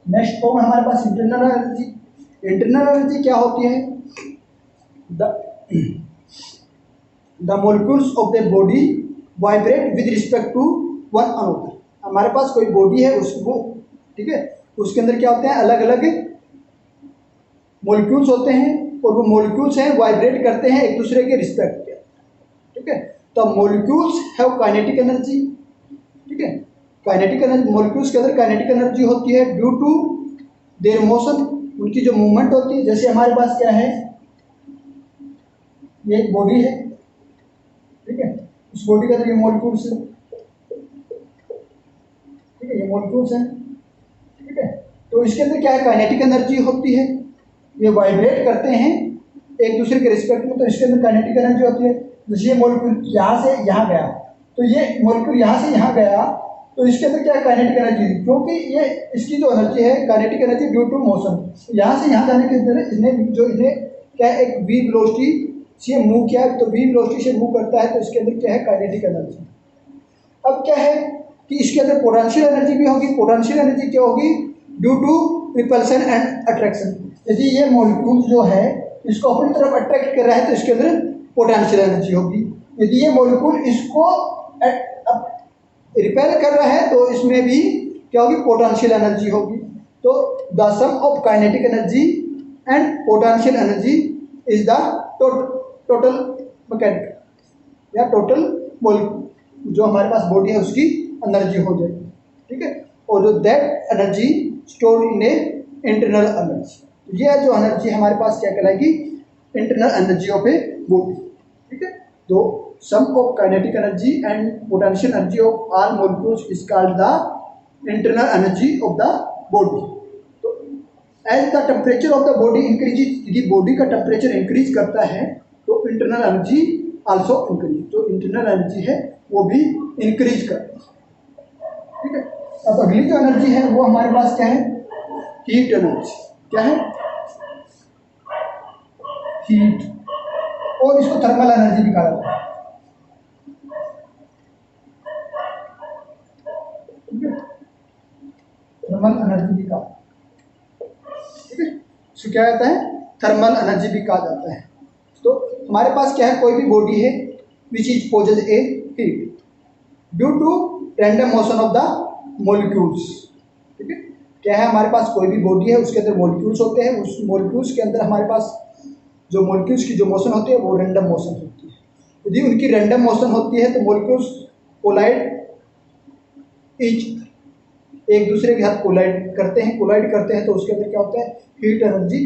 नेक्स्ट फॉर्म हमारे पास इंटरनल एनर्जी। इंटरनल एनर्जी क्या होती है, the molecules of the body vibrate with respect to one another. हमारे पास कोई बॉडी है उसको, ठीक है, उसके अंदर क्या होते हैं, अलग अलग मॉलिक्यूल्स होते हैं और वो मॉलिक्यूल्स हैं वाइब्रेट करते हैं एक दूसरे के रिस्पेक्ट के। ठीक है, तो मॉलिक्यूल्स हैव काइनेटिक एनर्जी। ठीक है, काइनेटिक एनर्जी, मॉलिक्यूल्स के अंदर काइनेटिक एनर्जी होती है ड्यू टू देयर मोशन, उनकी जो मूवमेंट होती है। जैसे हमारे पास क्या है, ये एक बॉडी है, ठीक है, इस बॉडी के अंदर ये मॉलिक्यूल्स है, ठीक है, ये मॉलिक्यूल्स हैं, ठीक है, तो इसके अंदर क्या है, काइनेटिक एनर्जी होती है, ये वाइब्रेट करते हैं एक दूसरे के रिस्पेक्ट में, तो इसके अंदर काइनेटिक एनर्जी होती है। जैसे ये मॉलिक्यूल यहाँ से यहाँ गया, तो ये मॉलिक्यूल यहाँ से यहाँ गया, तो इसके अंदर क्या काइनेटिक एनर्जी, क्योंकि ये इसकी जो एनर्जी है kinetic energy due to motion, यहाँ से यहाँ जाने के अंदर इन्हें क्या है, एक वी वेलोसिटी से मूव किया, तो वी वेलोसिटी से मूव करता है, तो इसके अंदर क्या है काइनेटिक एनर्जी। अब क्या है कि इसके अंदर पोटेंशियल एनर्जी भी होगी। पोटेंशियल एनर्जी क्या होगी, due to repulsion and attraction. यदि ये मॉलिक्यूल जो है इसको अपनी तरफ अट्रैक्ट कर रहा है तो इसके अंदर पोटेंशियल एनर्जी होगी। यदि ये मॉलिक्यूल इसको रिपेल कर रहा है तो इसमें भी क्या होगी, पोटेंशियल एनर्जी होगी। तो the sum of kinetic energy and potential energy is the total mechanical या टोटल मॉलिक्यूल जो हमारे पास बॉडी है उसकी एनर्जी हो जाएगी, ठीक है। और जो that energy stored in a internal energy, ये जो एनर्जी हमारे पास क्या कहलाएगी, internal energy of a body, ठीक है। तो sum of kinetic energy and potential energy of all molecules is called the internal energy of the body. तो as the temperature of the body increases, यदि body का temperature increase करता है तो internal energy also increase, जो internal energy है वो भी इंक्रीज करती है, ठीक है। अब अगली जो एनर्जी है वो हमारे पास क्या है, हीट एनर्जी। क्या है, हीट, और इसको थर्मल एनर्जी भी कहा जाता है, ठीक है, थर्मल एनर्जी भी कहा, ठीक है। इसको क्या कहता है, थर्मल एनर्जी भी कहा जाता है। तो हमारे पास क्या है, कोई भी बॉडी है which is possess a heat due to random motion of the molecules, ठीक है। क्या है, हमारे पास कोई भी बॉडी है उसके अंदर मॉलिक्यूल्स होते हैं, उस मॉलिक्यूल्स के अंदर हमारे पास जो मॉलिक्यूल्स की जो मोशन होती है वो रैंडम मोशन होती है। यदि उनकी रैंडम मोशन होती है तो मॉलिक्यूल्स कोलाइड एक दूसरे के साथ कोलाइड करते हैं, तो उसके अंदर क्या होता है, हीट एनर्जी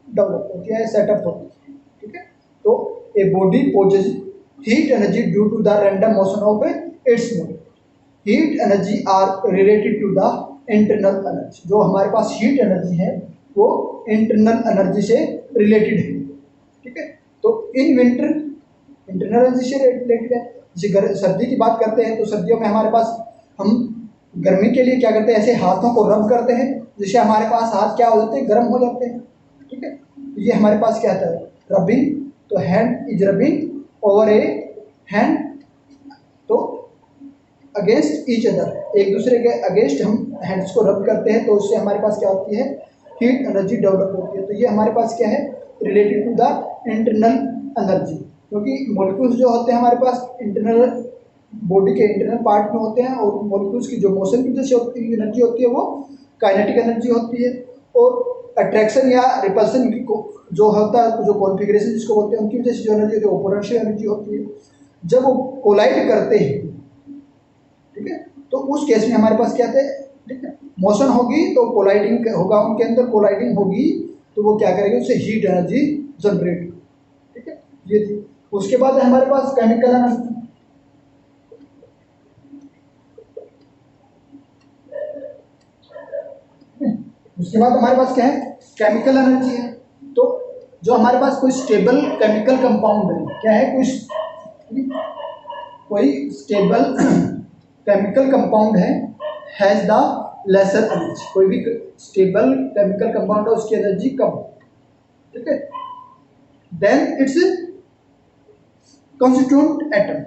डेवलप होती है, सेटअप होती है, ठीक है। तो a body possess heat energy due to the random motion of its molecule. Heat energy are related to the internal energy. जो हमारे पास हीट एनर्जी है वो इंटरनल एनर्जी से रिलेटेड है, ठीक है। तो इन विंटर इंटरनल एनर्जी से रिलेटेड है। जैसे सर्दी की बात करते हैं तो सर्दियों में हमारे पास हम गर्मी के लिए क्या करते हैं, ऐसे हाथों को रब करते हैं जिससे हमारे पास हाथ क्या हो जाते हैं, गर्म हो जाते हैं, ठीक है। ये हमारे पास क्या आता है, रबिंग। तो hand is rubbing over A hand, तो अगेंस्ट ईच अदर, एक दूसरे के अगेंस्ट हम हैंड्स को रब करते हैं, तो उससे हमारे पास क्या होती है, हीट एनर्जी डेवलप होती है। तो ये हमारे पास क्या है, related to the internal energy, क्योंकि मॉलिक्यूल्स जो होते हैं हमारे पास इंटरनल बॉडी के इंटरनल पार्ट में होते हैं, और मॉलिक्यूल्स की जो मोशन की वजह से एनर्जी होती है वो काइनेटिक एनर्जी होती है, और अट्रैक्शन या रिपल्सन की जो होता है, जो कॉन्फिगरेशन जिसको बोलते हैं, उनकी वजह से जो एनर्जी होती है वो पोटेंशियल एनर्जी होती है। जब वो कोलाइड करते हैं, ठीक है, तो उस केस में हमारे पास क्या आता है, ठीक है, मोशन होगी तो कोलाइडिंग होगा, उनके अंदर कोलाइडिंग होगी तो वो क्या करेगी, उससे हीट एनर्जी जनरेट, ठीक है। ये थी। उसके बाद हमारे पास केमिकल एनर्जी। उसके बाद हमारे पास क्या है, केमिकल एनर्जी है। तो जो हमारे पास कोई स्टेबल केमिकल कंपाउंड है, क्या है, कोई स्टेबल केमिकल कंपाउंड है, हैज द लेसर एनर्जी। कोई भी स्टेबल केमिकल कंपाउंड है उसकी एनर्जी कम, ठीक है। देन इट्स कॉन्स्टिट्यूएंट एटम,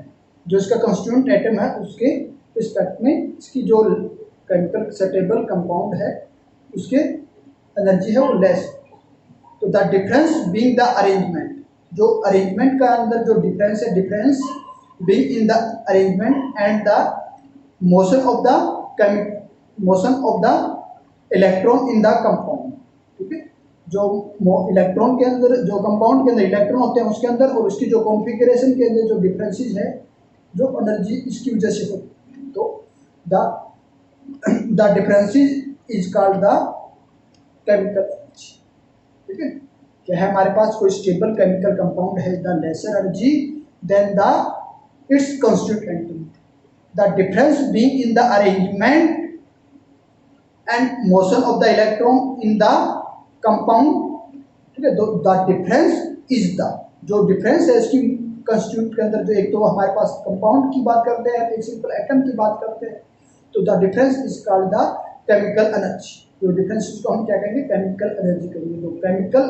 जो इसका कॉन्स्टिट्यूएंट एटम है उसके रिस्पेक्ट में इसकी जो केमिकल स्टेबल कंपाउंड है उसके एनर्जी है वो लेस। तो the difference being the arrangement, जो अरेंजमेंट का अंदर जो डिफरेंस है, difference being in the arrangement and the motion of the electron in the compound, ठीक है। जो इलेक्ट्रॉन के अंदर, जो कंपाउंड के अंदर इलेक्ट्रॉन होते हैं उसके अंदर, और उसकी जो कॉन्फ़िगरेशन के अंदर जो डिफरेंसेस है, जो एनर्जी इसकी वजह से होती है, तो the differences is called the chemical energy, ठीक है। क्या है, हमारे पास कोई स्टेबल केमिकल कंपाउंड है the lesser energy than the its constituent, the difference being in the arrangement and motion of the electron in the compound, ठीक है। द डिफरेंस इज द, जो डिफरेंस है इसकी कंस्टिट्यूट के अंदर, जो एक तो हमारे पास कंपाउंड की बात करते हैं, एक सिंपल एटम की बात करते हैं, तो the difference is called the chemical energy. जो डिफरेंस को हम क्या कहेंगे, केमिकल एनर्जी कहेंगे। तो केमिकल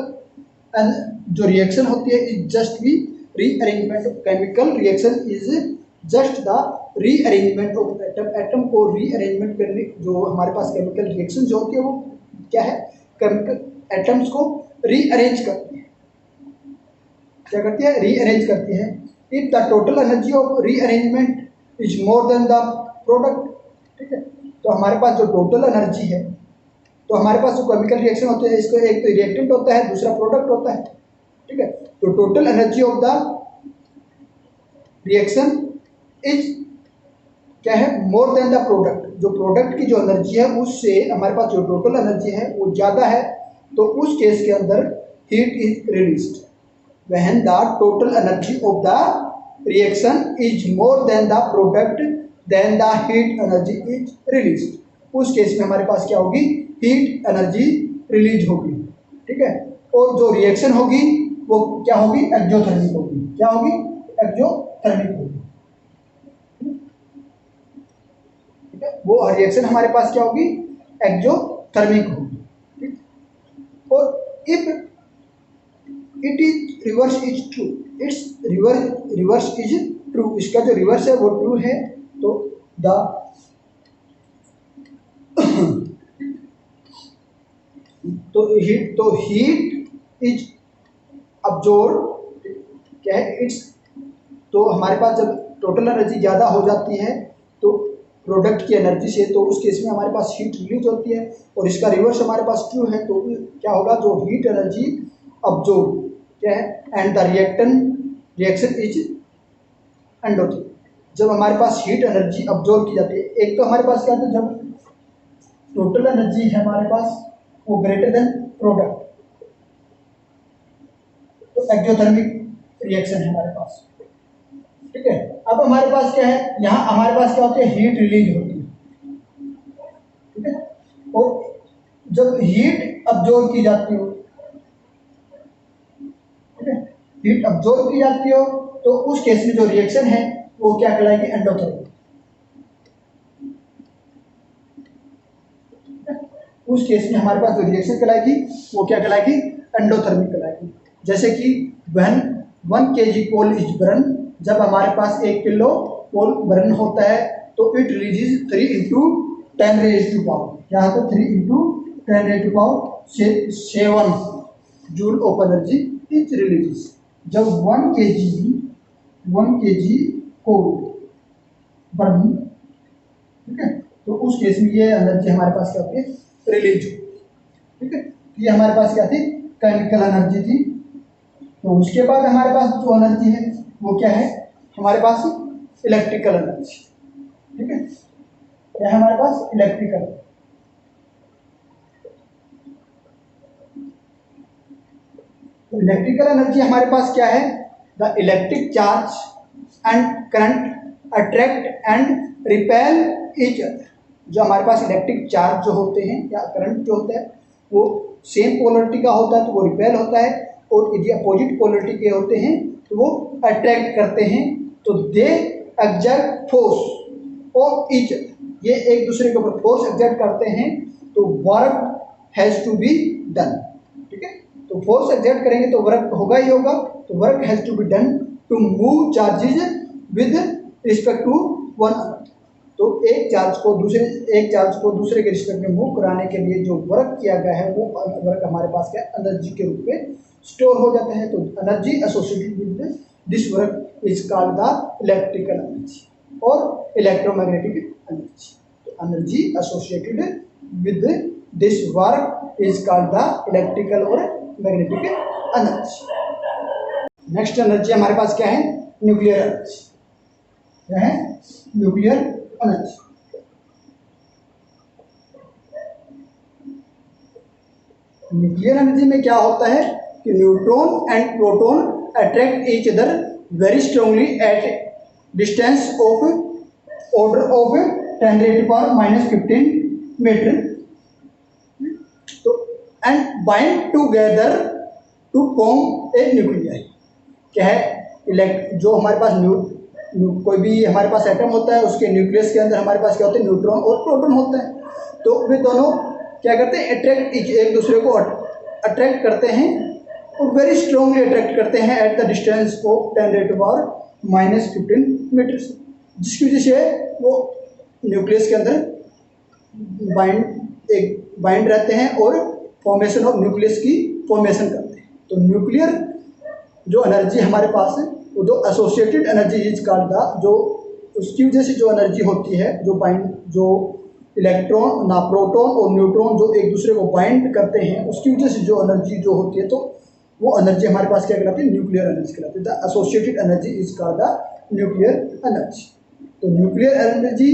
जो रिएक्शन होती है is just be rearrangement of, chemical reaction is just the rearrangement of atom. Atom को रीअरेंजमेंट करने, जो हमारे पास केमिकल रिएक्शन जो होती है वो क्या है, केमिकल एटम्स को रीअरेंज करती है। क्या करती है, रीअरेंज करती है। If the total energy of rearrangement is more than the product, ठीक है, तो हमारे पास जो टोटल एनर्जी है, तो हमारे पास जो केमिकल रिएक्शन होते हैं, इसको एक तो रिएक्टेंट होता है, दूसरा प्रोडक्ट होता है, ठीक है। तो total energy of the reaction is क्या है, मोर देन द प्रोडक्ट। जो प्रोडक्ट की जो एनर्जी है उससे हमारे पास जो टोटल एनर्जी है वो ज़्यादा है, तो उस केस के अंदर heat is released. When the total energy of the reaction is more than the product then the heat energy is released. उस केस में हमारे पास क्या होगी, हीट एनर्जी रिलीज होगी, ठीक है। और जो रिएक्शन होगी वो क्या होगी, एक्सोथर्मिक होगी। क्या होगी, एक्सोथर्मिक होगी, ठीक है। वो रिएक्शन हमारे पास क्या होगी, एक्सोथर्मिक होगी, ठीक। और if it is reverse is true, it's reverse is true, इसका जो रिवर्स है वो ट्रू है, तो द तो हीट इज अब्जॉर्ब, क्या है, इट्स, तो हमारे पास जब टोटल एनर्जी ज़्यादा हो जाती है तो प्रोडक्ट की एनर्जी से, तो उस केस में हमारे पास हीट रिलीज होती है। और इसका रिवर्स हमारे पास ट्रू है, तो क्या होगा, जो हीट एनर्जी अब्जॉर्ब क्या है, and the reaction is endothermic. जब हमारे पास हीट एनर्जी अब्जॉर्ब की जाती है, एक तो हमारे पास क्या होता है, जब टोटल एनर्जी है हमारे पास वो ग्रेटर देन प्रोडक्ट, तो एक्सोथर्मिक रिएक्शन है हमारे पास, ठीक है। अब हमारे पास क्या है, यहाँ हमारे पास क्या होती है, हीट रिलीज होती है, ठीक है। और जब हीट अब्जॉर्ब की जाती हो, ठीक है, हीट अब्जॉर्ब की जाती हो, तो उस केस में जो रिएक्शन है वो क्या कहलाएगी, एंडोथर्मिक। उस केस में हमारे पास जो रिएक्शन कहलाएगी वो क्या कहलाएगी, एंडोथर्मिक कहलाएगी। जैसे कि when 1 kg coal is burn, जब हमारे पास 1 किलो कोल बर्न होता है तो it releases 3 into 10 raise to power, यहाँ तो 3 into 10 raise to power 7 joule of energy is releases. जब 1 kg कोल बर्न, ठीक है, तो उस केस में ये एनर्जी हमारे पास क्या होती है, रिलीज हो, ठीक है। ये हमारे पास क्या थी, केमिकल एनर्जी थी। तो उसके बाद हमारे पास जो एनर्जी है वो क्या है, हमारे पास इलेक्ट्रिकल एनर्जी, ठीक है। क्या है हमारे पास, इलेक्ट्रिकल। तो इलेक्ट्रिकल एनर्जी हमारे पास क्या है, the electric charge and current attract and repel each other. जो हमारे पास इलेक्ट्रिक चार्ज जो होते हैं या करंट जो होता है वो सेम पोलरिटी का होता है तो वो रिपेल होता है, और यदि अपोजिट पोलरिटी के होते हैं तो वो अट्रैक्ट करते हैं। तो they exert force on each other, ये एक दूसरे के ऊपर फोर्स एग्जर्ट करते हैं, तो work has to be done, ठीक है। तो फोर्स एग्जर्ट करेंगे तो वर्क होगा ही होगा, तो work has to be done to move charges with respect to one another. तो एक चार्ज को दूसरे के रिस्पेक्ट में मूव कराने के लिए जो वर्क किया गया है वो वर्क हमारे पास क्या एनर्जी के रूप में स्टोर हो जाता है। तो energy associated with this work is called the electrical energy और इलेक्ट्रोमैग्नेटिक एनर्जी। तो energy associated with this work is called the electrical और मैग्नेटिक एनर्जी। नेक्स्ट एनर्जी हमारे पास क्या है, न्यूक्लियर एनर्जी। क्या है, न्यूक्लियर एनर्जी। न्यूक्लियर एनर्जी में क्या होता है कि neutron and proton attract each other very strongly at distance of order of 10⁻⁻15 metre, तो and bind together to form a nuclei. क्या है, जो हमारे पास कोई भी हमारे पास एटम होता है उसके न्यूक्लियस के अंदर हमारे पास क्या होते हैं, न्यूट्रॉन और प्रोटॉन होते हैं। तो वे दोनों क्या करते हैं, अट्रैक्ट एक दूसरे को अट्रैक्ट करते हैं और वेरी स्ट्रांगली अट्रैक्ट करते हैं at the distance of 10⁻⁻15 metres, जिसकी वजह से वो न्यूक्लियस के अंदर बाइंड रहते हैं और फॉर्मेशन ऑफ न्यूक्लियस की फॉर्मेशन करते हैं। तो न्यूक्लियर जो एनर्जी हमारे पास है वो जो associated energy is called the, जो उसकी वजह से जो एनर्जी होती है, जो इलेक्ट्रॉन ना प्रोटॉन और न्यूट्रॉन जो एक दूसरे को बाइंड करते हैं, उसकी वजह से जो एनर्जी जो होती है, तो वो एनर्जी हमारे पास क्या कहलाती है, न्यूक्लियर एनर्जी कहलाती है। The associated energy is called the nuclear energy. तो nuclear energy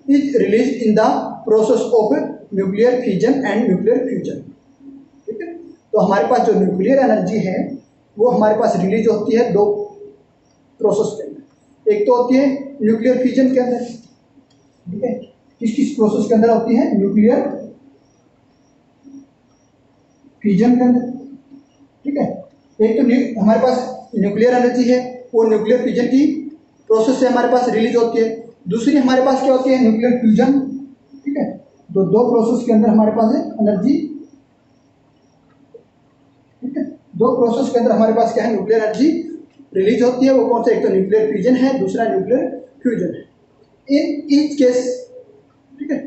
is release in the process of nuclear fission and nuclear fusion. ठीक है, तो हमारे पास जो न्यूक्लियर एनर्जी है वो हमारे पास रिलीज होती है दो प्रोसेस के अंदर। एक तो होती है न्यूक्लियर फिजन के अंदर, ठीक है, किस प्रोसेस के अंदर होती है, न्यूक्लियर फिजन के अंदर। ठीक है, एक तो हमारे पास न्यूक्लियर एनर्जी है वो न्यूक्लियर फिजन की प्रोसेस से हमारे पास रिलीज होती है। दूसरी हमारे पास क्या होती है, न्यूक्लियर फ्यूजन। ठीक है, तो दो प्रोसेस के अंदर हमारे पास है एनर्जी। ठीक है, दो प्रोसेस के अंदर हमारे पास क्या है, न्यूक्लियर एनर्जी रिलीज होती है। वो कौन सा, एक तो न्यूक्लियर फिजन है, दूसरा न्यूक्लियर फ्यूजन है। इन ईच केस, ठीक है,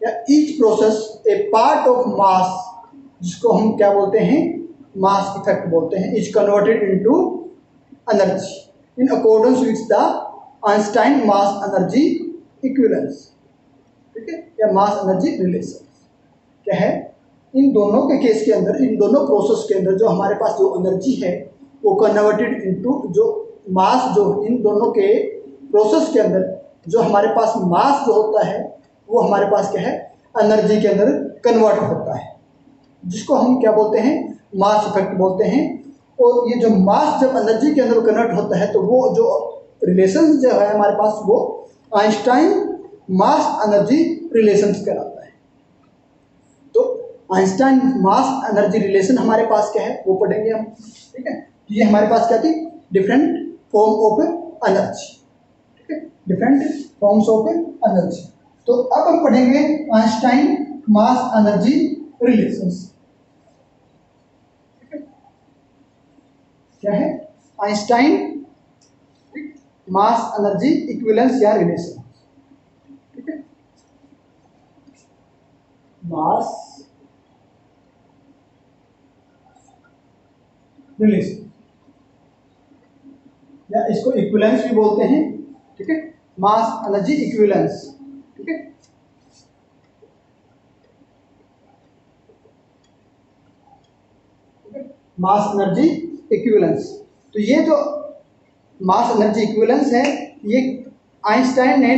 या each process A part of mass, जिसको हम क्या बोलते हैं, मास इफेक्ट बोलते हैं, is converted into energy in accordance with the Einstein mass energy equivalence. ठीक है, या मास एनर्जी रिलेशन। क्या है, इन दोनों के केस के अंदर, इन दोनों प्रोसेस के अंदर जो हमारे पास जो एनर्जी है वो कन्वर्टेड इनटू जो मास, जो इन दोनों के प्रोसेस के अंदर जो हमारे पास मास जो होता है वो हमारे पास क्या है, एनर्जी के अंदर कन्वर्ट होता है, जिसको हम क्या बोलते हैं, मास इफेक्ट बोलते हैं। और ये जो मास जब एनर्जी के अंदर कन्वर्ट होता है तो वो जो रिलेशन जो है हमारे पास वो आइंस्टाइन मास एनर्जी रिलेशन कहलाता है। तो आइंस्टाइन मास एनर्जी रिलेशन हमारे पास क्या है वो पढ़ेंगे हम। ठीक है, ये हमारे पास क्या थी, डिफरेंट फॉर्म ऑफ एनर्जी। ठीक है, डिफरेंट फॉर्म्स ऑफ एनर्जी। तो अब हम पढ़ेंगे आइंस्टाइन मास एनर्जी रिलेशंस। क्या है, आइंस्टाइन मास एनर्जी इक्विवेलेंस या रिलेशन। ठीक है, मास रिलेशन या इसको इक्विवेलेंस भी बोलते हैं। ठीक है, मास एनर्जी इक्विवेलेंस। ठीक है, मास एनर्जी इक्विवेलेंस। तो ये जो मास एनर्जी इक्विवेलेंस है ये आइंस्टाइन ने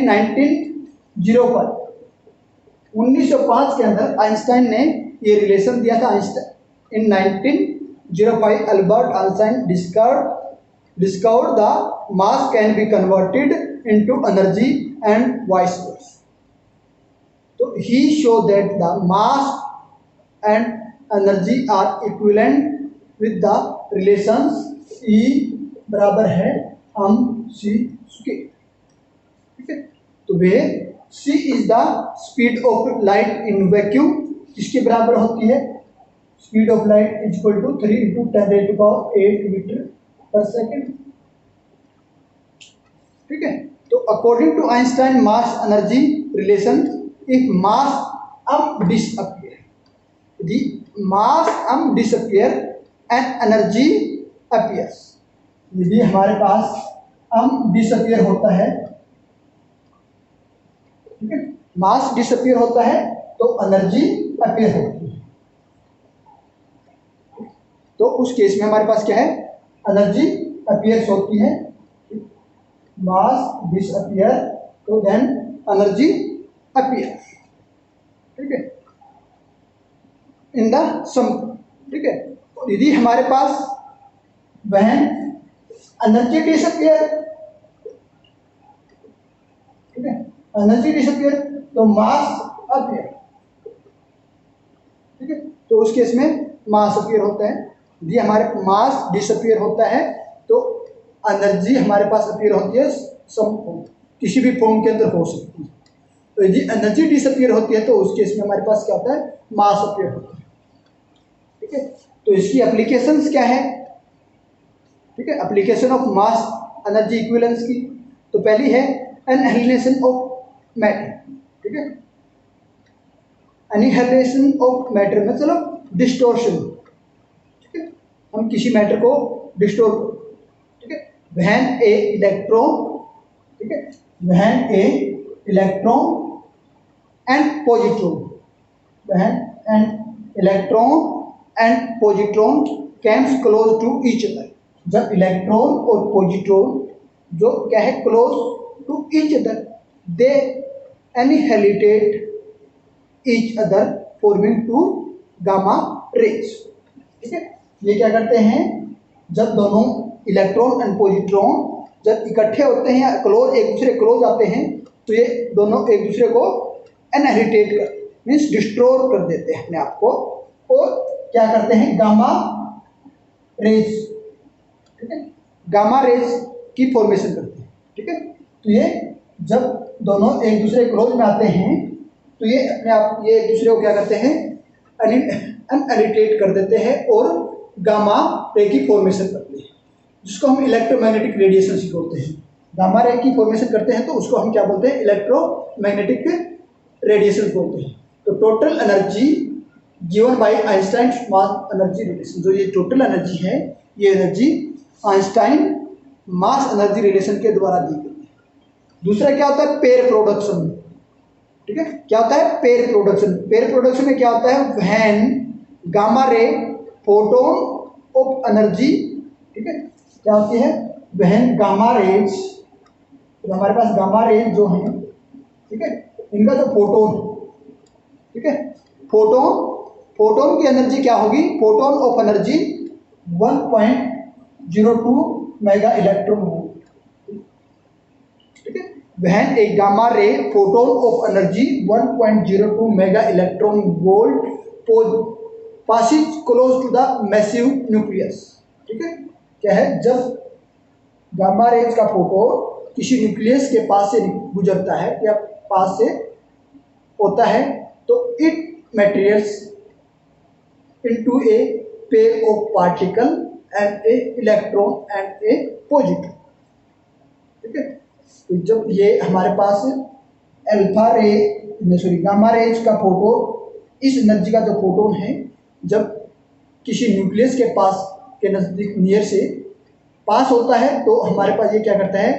1905 के अंदर आइंस्टाइन ने ये रिलेशन दिया था। इन 1905 Albert Einstein discovered the mass can be converted into energy and vice versa. So he showed that the mass and energy are equivalent with the relations E बराबर है mc स्क्वायर। ठीक है, तो where c is the speed of light in vacuum, किसके बराबर होती है, speed of light is equal to 3 × 10⁸ metre per second. ठीक है, तो according to Einstein mass energy relation, if mass disappear, the mass disappear and energy appears। यदि हमारे पास disappear होता है, ठीक है, मास डिसअपियर होता है तो एनर्जी अपीयर होती है। तो उस केस में हमारे पास क्या है, एनर्जी अपीयर्स होती है। मास डिसअपियर तो देन एनर्जी अपीयर। ठीक है, इन द सम। ठीक है, यदि हमारे पास वह एनर्जी डिसअपियर, ठीक है, एनर्जी डिसअपियर तो मास अपीयर। ठीक है, तो उस केस में मास अपीयर होता है, यदि हमारे मास डिसअपियर होता है तो एनर्जी हमारे पास अपीयर होती है सम किसी भी फॉर्म के अंदर हो सकती है। तो यदि एनर्जी डिसअपियर होती है तो उस केस में हमारे पास क्या होता है, मास अपीयर होता है। ठीक है, तो इसकी एप्लीकेशंस क्या है? ठीक है, application of mass energy equivalence की तो पहली है एनहिलेशन ऑफ मैटर। ठीक है, एनिहिलेशन ऑफ मैटर मतलब डिस्टोर्शन। ठीक है, हम किसी मैटर को डिस्टोर, ठीक है, व्हेन ए इलेक्ट्रॉन, ठीक है, when a electron and positron, when an electron and positron comes close to each other, जब इलेक्ट्रॉन और पॉजिट्रॉन जो क्या है close to each other, they annihilated each other forming two gamma rays. ठीक है, ये क्या करते हैं, जब दोनों इलेक्ट्रॉन एंड पॉजिट्रॉन जब इकट्ठे होते हैं क्लोज, एक दूसरे क्लोज आते हैं तो ये दोनों एक दूसरे को एनहिलेट कर मीन्स डिस्ट्रॉय कर देते हैं अपने आप को, और क्या करते हैं गामा रेज, ठीक है, गामा रेज की फॉर्मेशन करते हैं। ठीक है, तो ये जब दोनों एक दूसरे क्लोज में आते हैं तो ये अपने आप ये एक दूसरे को क्या करते हैं, एनहिलेट कर देते हैं और गामा रे की फॉर्मेशन करते हैं, जिसको हम इलेक्ट्रोमैग्नेटिक रेडिएशन से बोलते हैं। गामा रे की फॉर्मेशन करते हैं तो उसको हम क्या बोलते हैं, इलेक्ट्रोमैग्नेटिक रेडिएशन बोलते हैं। तो total energy given by Einstein mass energy relation, जो ये टोटल एनर्जी है ये energy Einstein mass energy relation के द्वारा दी गई है। दूसरा क्या होता है, पेयर प्रोडक्शन। ठीक है, क्या होता है पेयर प्रोडक्शन। पेयर प्रोडक्शन में क्या होता है, when gamma ray photon of energy, ठीक है, क्या होती है, व्हेन गामा रेज, तो हमारे पास गामा रेज जो है, ठीक है, इनका जो फोटोन, ठीक है, फोटोन की एनर्जी क्या होगी, photon of energy 1.02 mega electron volt. ठीक है, when a gamma ray photon of energy 1.02 mega electron volt passes close to the massive nucleus. ठीक है, क्या है, जब गामा रेज का फोटोन किसी न्यूक्लियस के पास से गुजरता है या पास से होता है तो it materials into a pair of particle and a electron and a positive. ठीक है, तो जब ये हमारे पास alpha ray sorry gamma rays का फोटोन, इस एनर्जी का जो फोटोन है जब किसी न्यूक्लियस के पास के नज़दीक नियर से पास होता है तो हमारे पास ये क्या करता है,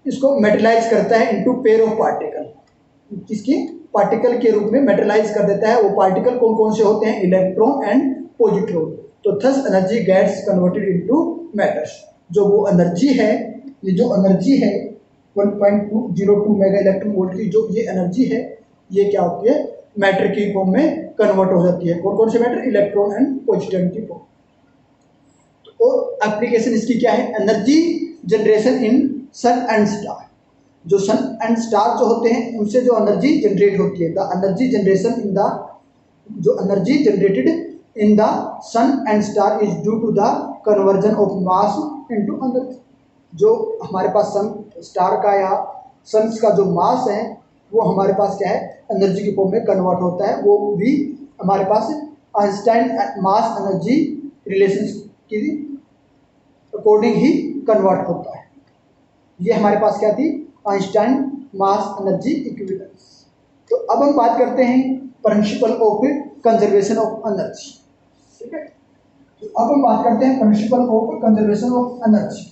इसको मेटलाइज करता है इनटू पेयर ऑफ पार्टिकल, किसकी पार्टिकल के रूप में मेटलाइज कर देता है। वो पार्टिकल कौन कौन से होते हैं, इलेक्ट्रॉन एंड पॉजिट्रॉन। तो thus energy gets converted into matters. जो वो एनर्जी है, ये जो एनर्जी है 1.202 मेगा इलेक्ट्रॉन वोल्ट की जो ये एनर्जी है, ये क्या होती है, मैटर की फॉर्म में कन्वर्ट हो जाती है। कौन कौन से मैटर, इलेक्ट्रॉन एंड पॉजिट्रॉन की फॉर्म। और एप्लीकेशन इसकी क्या है, energy generation in sun and star. जो सन एंड स्टार जो होते हैं उनसे जो एनर्जी जनरेट होती है, the energy generation in the, जो energy generated in the sun and star is due to the conversion of mass into energy. जो हमारे पास सन स्टार का या सन्स का जो मास है वो हमारे पास क्या है, एनर्जी के फॉर्म में कन्वर्ट होता है। वो भी हमारे पास आइंस्टाइन मास एनर्जी रिलेशन की अकॉर्डिंग ही कन्वर्ट होता है। ये हमारे पास क्या थी, आइंस्टाइन मास एनर्जी इक्विवेलेंस। तो अब हम बात करते हैं principle of conservation of energy. ठीक है, तो अब हम बात करते हैं principle of conservation of energy.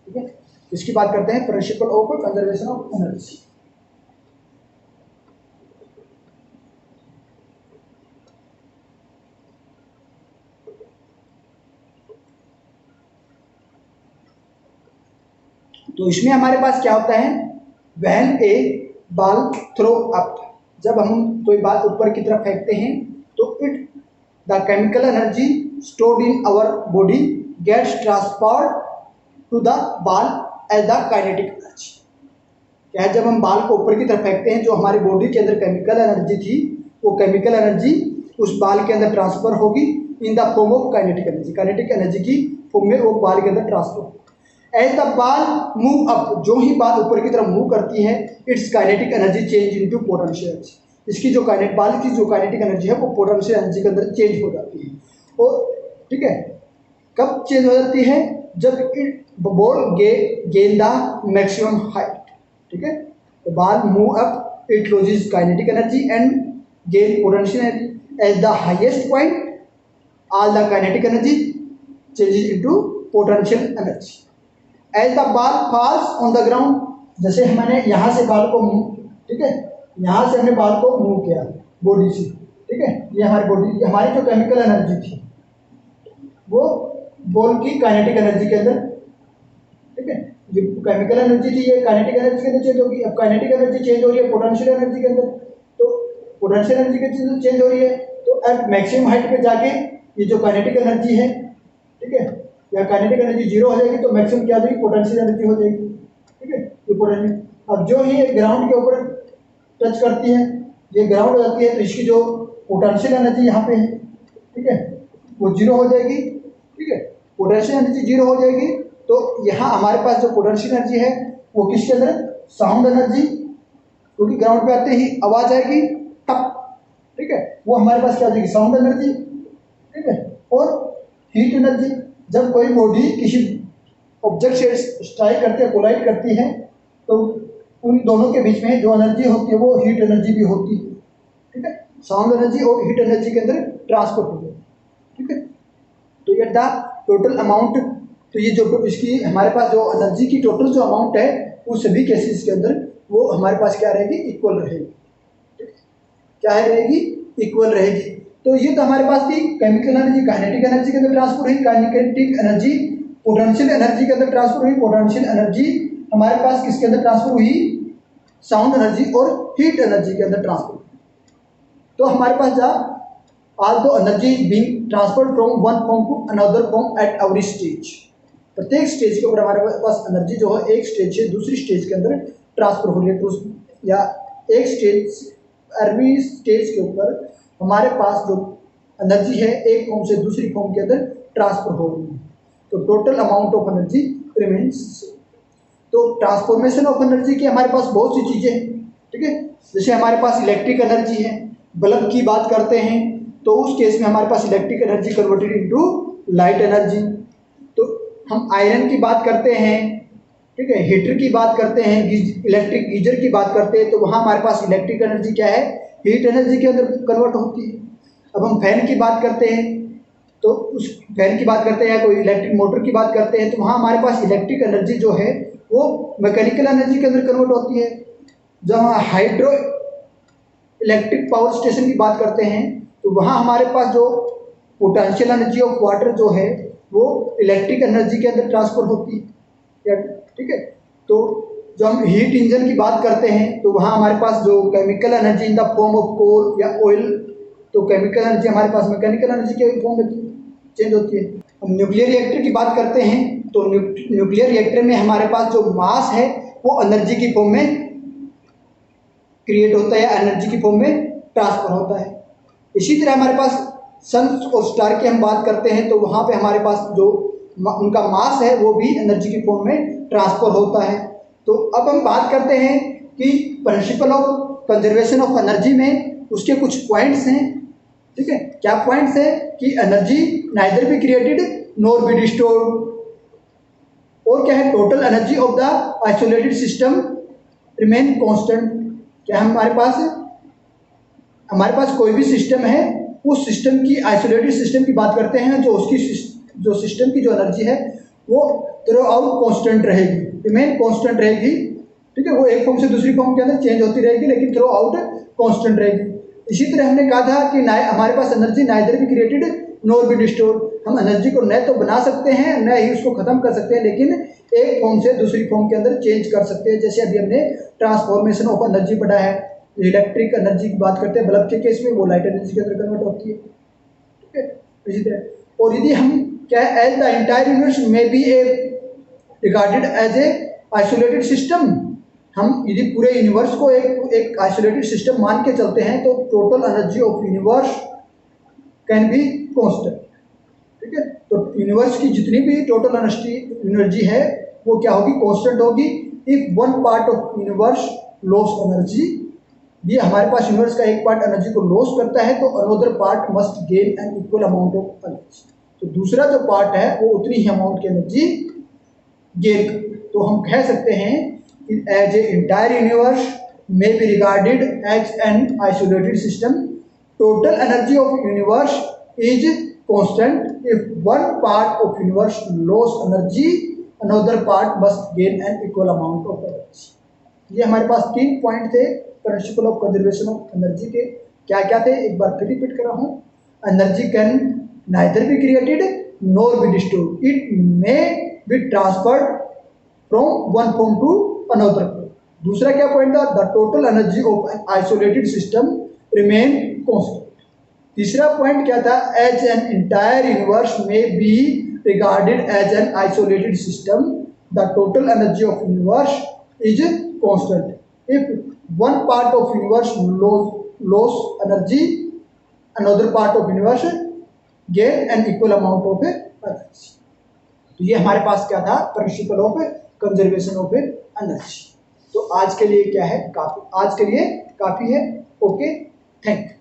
ठीक है, इसकी बात करते हैं principle of conservation of energy. तो इसमें हमारे पास क्या होता है, when a ball throw up, जब हम कोई बॉल ऊपर की तरफ फेंकते हैं तो it the chemical energy stored in our body gets transferred to the ball as the kinetic energy. क्या है, जब हम बॉल को ऊपर की तरफ फेंकते हैं जो हमारी बॉडी के अंदर केमिकल एनर्जी थी वो केमिकल एनर्जी उस बाल के अंदर ट्रांसफर होगी इन the form of kinetic energy, kinetic energy की फॉर्म में वो बाल के अंदर ट्रांसफर होगी। एज द बाल मूव अप, जो ही बाल ऊपर की तरफ मूव करती है, it's kinetic energy change into potential energy, इसकी जो बाल की जो काइनेटिक एनर्जी है वो पोटेंशियल एनर्जी के अंदर चेंज हो जाती है। और ठीक है, कब चेंज हो जाती है? जब ball gain the maximum height, ठीक है, तो ball move up, it loses kinetic energy and gain potential energy. At the highest point all the kinetic energy changes into potential energy. As the ball falls on the ground, जैसे मैंने यहाँ से बाल को ठीक है, यहाँ से हमने बाल को मूव किया बॉडी से, ठीक है, ये हमारी बॉडी, हमारी जो केमिकल एनर्जी थी वो बॉल की काइनेटिक एनर्जी के अंदर, ठीक है, ये केमिकल एनर्जी थी, ये काइनेटिक एनर्जी के अंदर चेंज होगी। अब काइनेटिक एनर्जी चेंज हो रही है पोटेंशियल एनर्जी के अंदर, तो पोटेंशियल एनर्जी के अंदर चेंज हो रही है, तो एट मैक्सिमम हाइट पे जाके ये जो काइनेटिक एनर्जी है, ठीक है, या काइनेटिक एनर्जी जीरो हो जाएगी, तो मैक्सिमम क्या हो जाएगी? पोटेंशियल एनर्जी हो जाएगी, ठीक है, ये पोटेंशियल। अब जो ही ग्राउंड के ऊपर टच करती है, ये ग्राउंड हो जाती है, तो इसकी जो पोटेंशियल एनर्जी यहाँ पे है, ठीक है, वो जीरो हो जाएगी, ठीक है, पोटेंशियल एनर्जी जीरो हो जाएगी। तो यहाँ हमारे पास जो पोटेंशियल एनर्जी है वो किसके अंदर? साउंड एनर्जी, क्योंकि ग्राउंड पे आते ही आवाज आएगी तब, ठीक है, वो हमारे पास क्या आ जाएगी? साउंड एनर्जी, ठीक है। और हीट एनर्जी, जब कोई बॉडी किसी ऑब्जेक्ट से स्ट्राइक करती है, कोलाइड करती है, तो उन दोनों के बीच में जो एनर्जी होती है वो हीट एनर्जी भी होती है, ठीक है, साउंड एनर्जी और हीट एनर्जी के अंदर ट्रांसफर हो जाए, ठीक है। तो ये द टोटल अमाउंट, तो ये जो इसकी हमारे पास जो एनर्जी की टोटल जो अमाउंट है वो सभी केसेस के अंदर वो हमारे पास क्या रहेगी? इक्वल रहेगी, ठीक है, क्या है रहेगी? इक्वल रहेगी। तो ये तो हमारे पास थी केमिकल एनर्जी, काइनेटिक एनर्जी के अंदर ट्रांसफर हुई, काइनेटिक एनर्जी पोटेंशियल एनर्जी के अंदर ट्रांसफर हुई, पोटेंशियल एनर्जी हमारे पास किसके अंदर ट्रांसफर हुई? साउंड एनर्जी और हीट एनर्जी के अंदर ट्रांसफर। तो हमारे पास जा आल दो energy being transferred from one form to another form at every stage, प्रत्येक स्टेज के ऊपर हमारे पास एनर्जी जो है एक स्टेज से दूसरी स्टेज के अंदर ट्रांसफर हो रही है, या एक स्टेज एवरी स्टेज के ऊपर हमारे पास जो एनर्जी है एक फॉर्म से दूसरी फॉर्म के अंदर ट्रांसफर हो रही है। तो total amount of energy remains. तो ट्रांसफॉर्मेशन ऑफ एनर्जी की हमारे पास बहुत सी चीज़ें हैं, ठीक है, जैसे हमारे पास इलेक्ट्रिक एनर्जी है, बल्ब की बात करते हैं तो उस केस में हमारे पास electric energy converted into light energy. तो हम आयरन की बात करते हैं, ठीक है, हीटर की बात करते हैं, इलेक्ट्रिक गीजर की बात करते हैं, तो वहाँ हमारे पास इलेक्ट्रिक एनर्जी क्या है? हीट एनर्जी के अंदर कन्वर्ट होती है। अब हम फैन की बात करते हैं तो उस फैन की बात करते हैं, कोई इलेक्ट्रिक मोटर की बात करते हैं, तो वहाँ हमारे पास इलेक्ट्रिक एनर्जी जो है वो मैकेनिकल एनर्जी के अंदर कन्वर्ट होती है। जब हम हाइड्रो इलेक्ट्रिक पावर स्टेशन की बात करते हैं तो वहाँ हमारे पास जो पोटेंशियल एनर्जी ऑफ वाटर जो है वो इलेक्ट्रिक एनर्जी के अंदर ट्रांसफर होती है, ठीक है। तो जब हम हीट इंजन की बात करते हैं तो वहाँ हमारे पास जो chemical energy in the form of coal या ऑयल, तो केमिकल एनर्जी हमारे पास मैकेनिकल एनर्जी के फॉर्म में चेंज होती है। हम न्यूक्लियर रिएक्टर की बात करते हैं तो न्यूक्लियर रिएक्टर में हमारे पास जो मास है वो एनर्जी की फॉर्म में क्रिएट होता है या एनर्जी की फॉर्म में ट्रांसफर होता है। इसी तरह हमारे पास सन और स्टार की हम बात करते हैं तो वहाँ पे हमारे पास जो उनका मास है वो भी एनर्जी की फॉर्म में ट्रांसफर होता है। तो अब हम बात करते हैं कि principal of conservation of energy में उसके कुछ पॉइंट्स हैं, ठीक है। क्या पॉइंट्स है कि energy neither be created nor be distorted, और क्या है total energy of the isolated system remain constant. क्या हमारे पास कोई भी सिस्टम है उस सिस्टम की आइसोलेटेड सिस्टम की बात करते हैं जो उसकी जो सिस्टम की जो एनर्जी है वो थ्रू आउट कांस्टेंट रहेगी, रिमेन कांस्टेंट रहेगी, ठीक है। वो एक फॉर्म से दूसरी फॉर्म के अंदर चेंज होती रहेगी लेकिन थ्रू आउट कांस्टेंट रहेगी। इसी तरह हमने कहा था कि हमारे पास energy neither be created nor be distorted, हम एनर्जी को न तो बना सकते हैं न ही उसको खत्म कर सकते हैं, लेकिन एक फॉर्म से दूसरी फॉर्म के अंदर चेंज कर सकते हैं। जैसे अभी हमने ट्रांसफॉर्मेशन ऑफ एनर्जी पढ़ा है, इलेक्ट्रिक एनर्जी की बात करते हैं बल्ब के केस में वो लाइट एनर्जी के अंदर कन्वर्ट होती है, ठीक है। इसी तरह और यदि हम क्या है as the entire universe may be a regarded as a isolated system, हम यदि पूरे यूनिवर्स को एक आइसोलेटेड सिस्टम मान के चलते हैं तो total energy of universe can be constant. ठीक है, तो यूनिवर्स की जितनी भी टोटल एनर्जी है वो क्या होगी, कांस्टेंट होगी। If one part of universe loss energy, ये हमारे पास यूनिवर्स का एक पार्ट एनर्जी को लॉस करता है तो another part must gain an equal amount of energy, तो दूसरा जो पार्ट है वो उतनी ही अमाउंट की एनर्जी गेन करे। तो हम कह सकते हैं कि as a entire universe may be regarded as an isolated system, total energy of universe is constant. If one part of universe loss energy another part must gain an equal amount of energy. ये हमारे पास 3 point थे principal of conservation of energy के। क्या क्या थे, एक बार फिर रिपीट कर रहा हूँ। Energy can neither be created nor be destroyed, it may be transferred from one form to another form. दूसरा क्या पॉइंट था, the total energy of an isolated system remain constant. तीसरा पॉइंट क्या था, as an entire universe may be regarded as an isolated system, the total energy of universe is constant. If one part of universe lose energy, another part of universe gain an equal amount of energy। तो ये हमारे पास क्या था, principal of conservation of energy. तो आज के लिए क्या है, काफी, आज के लिए काफी है। Okay, thank you.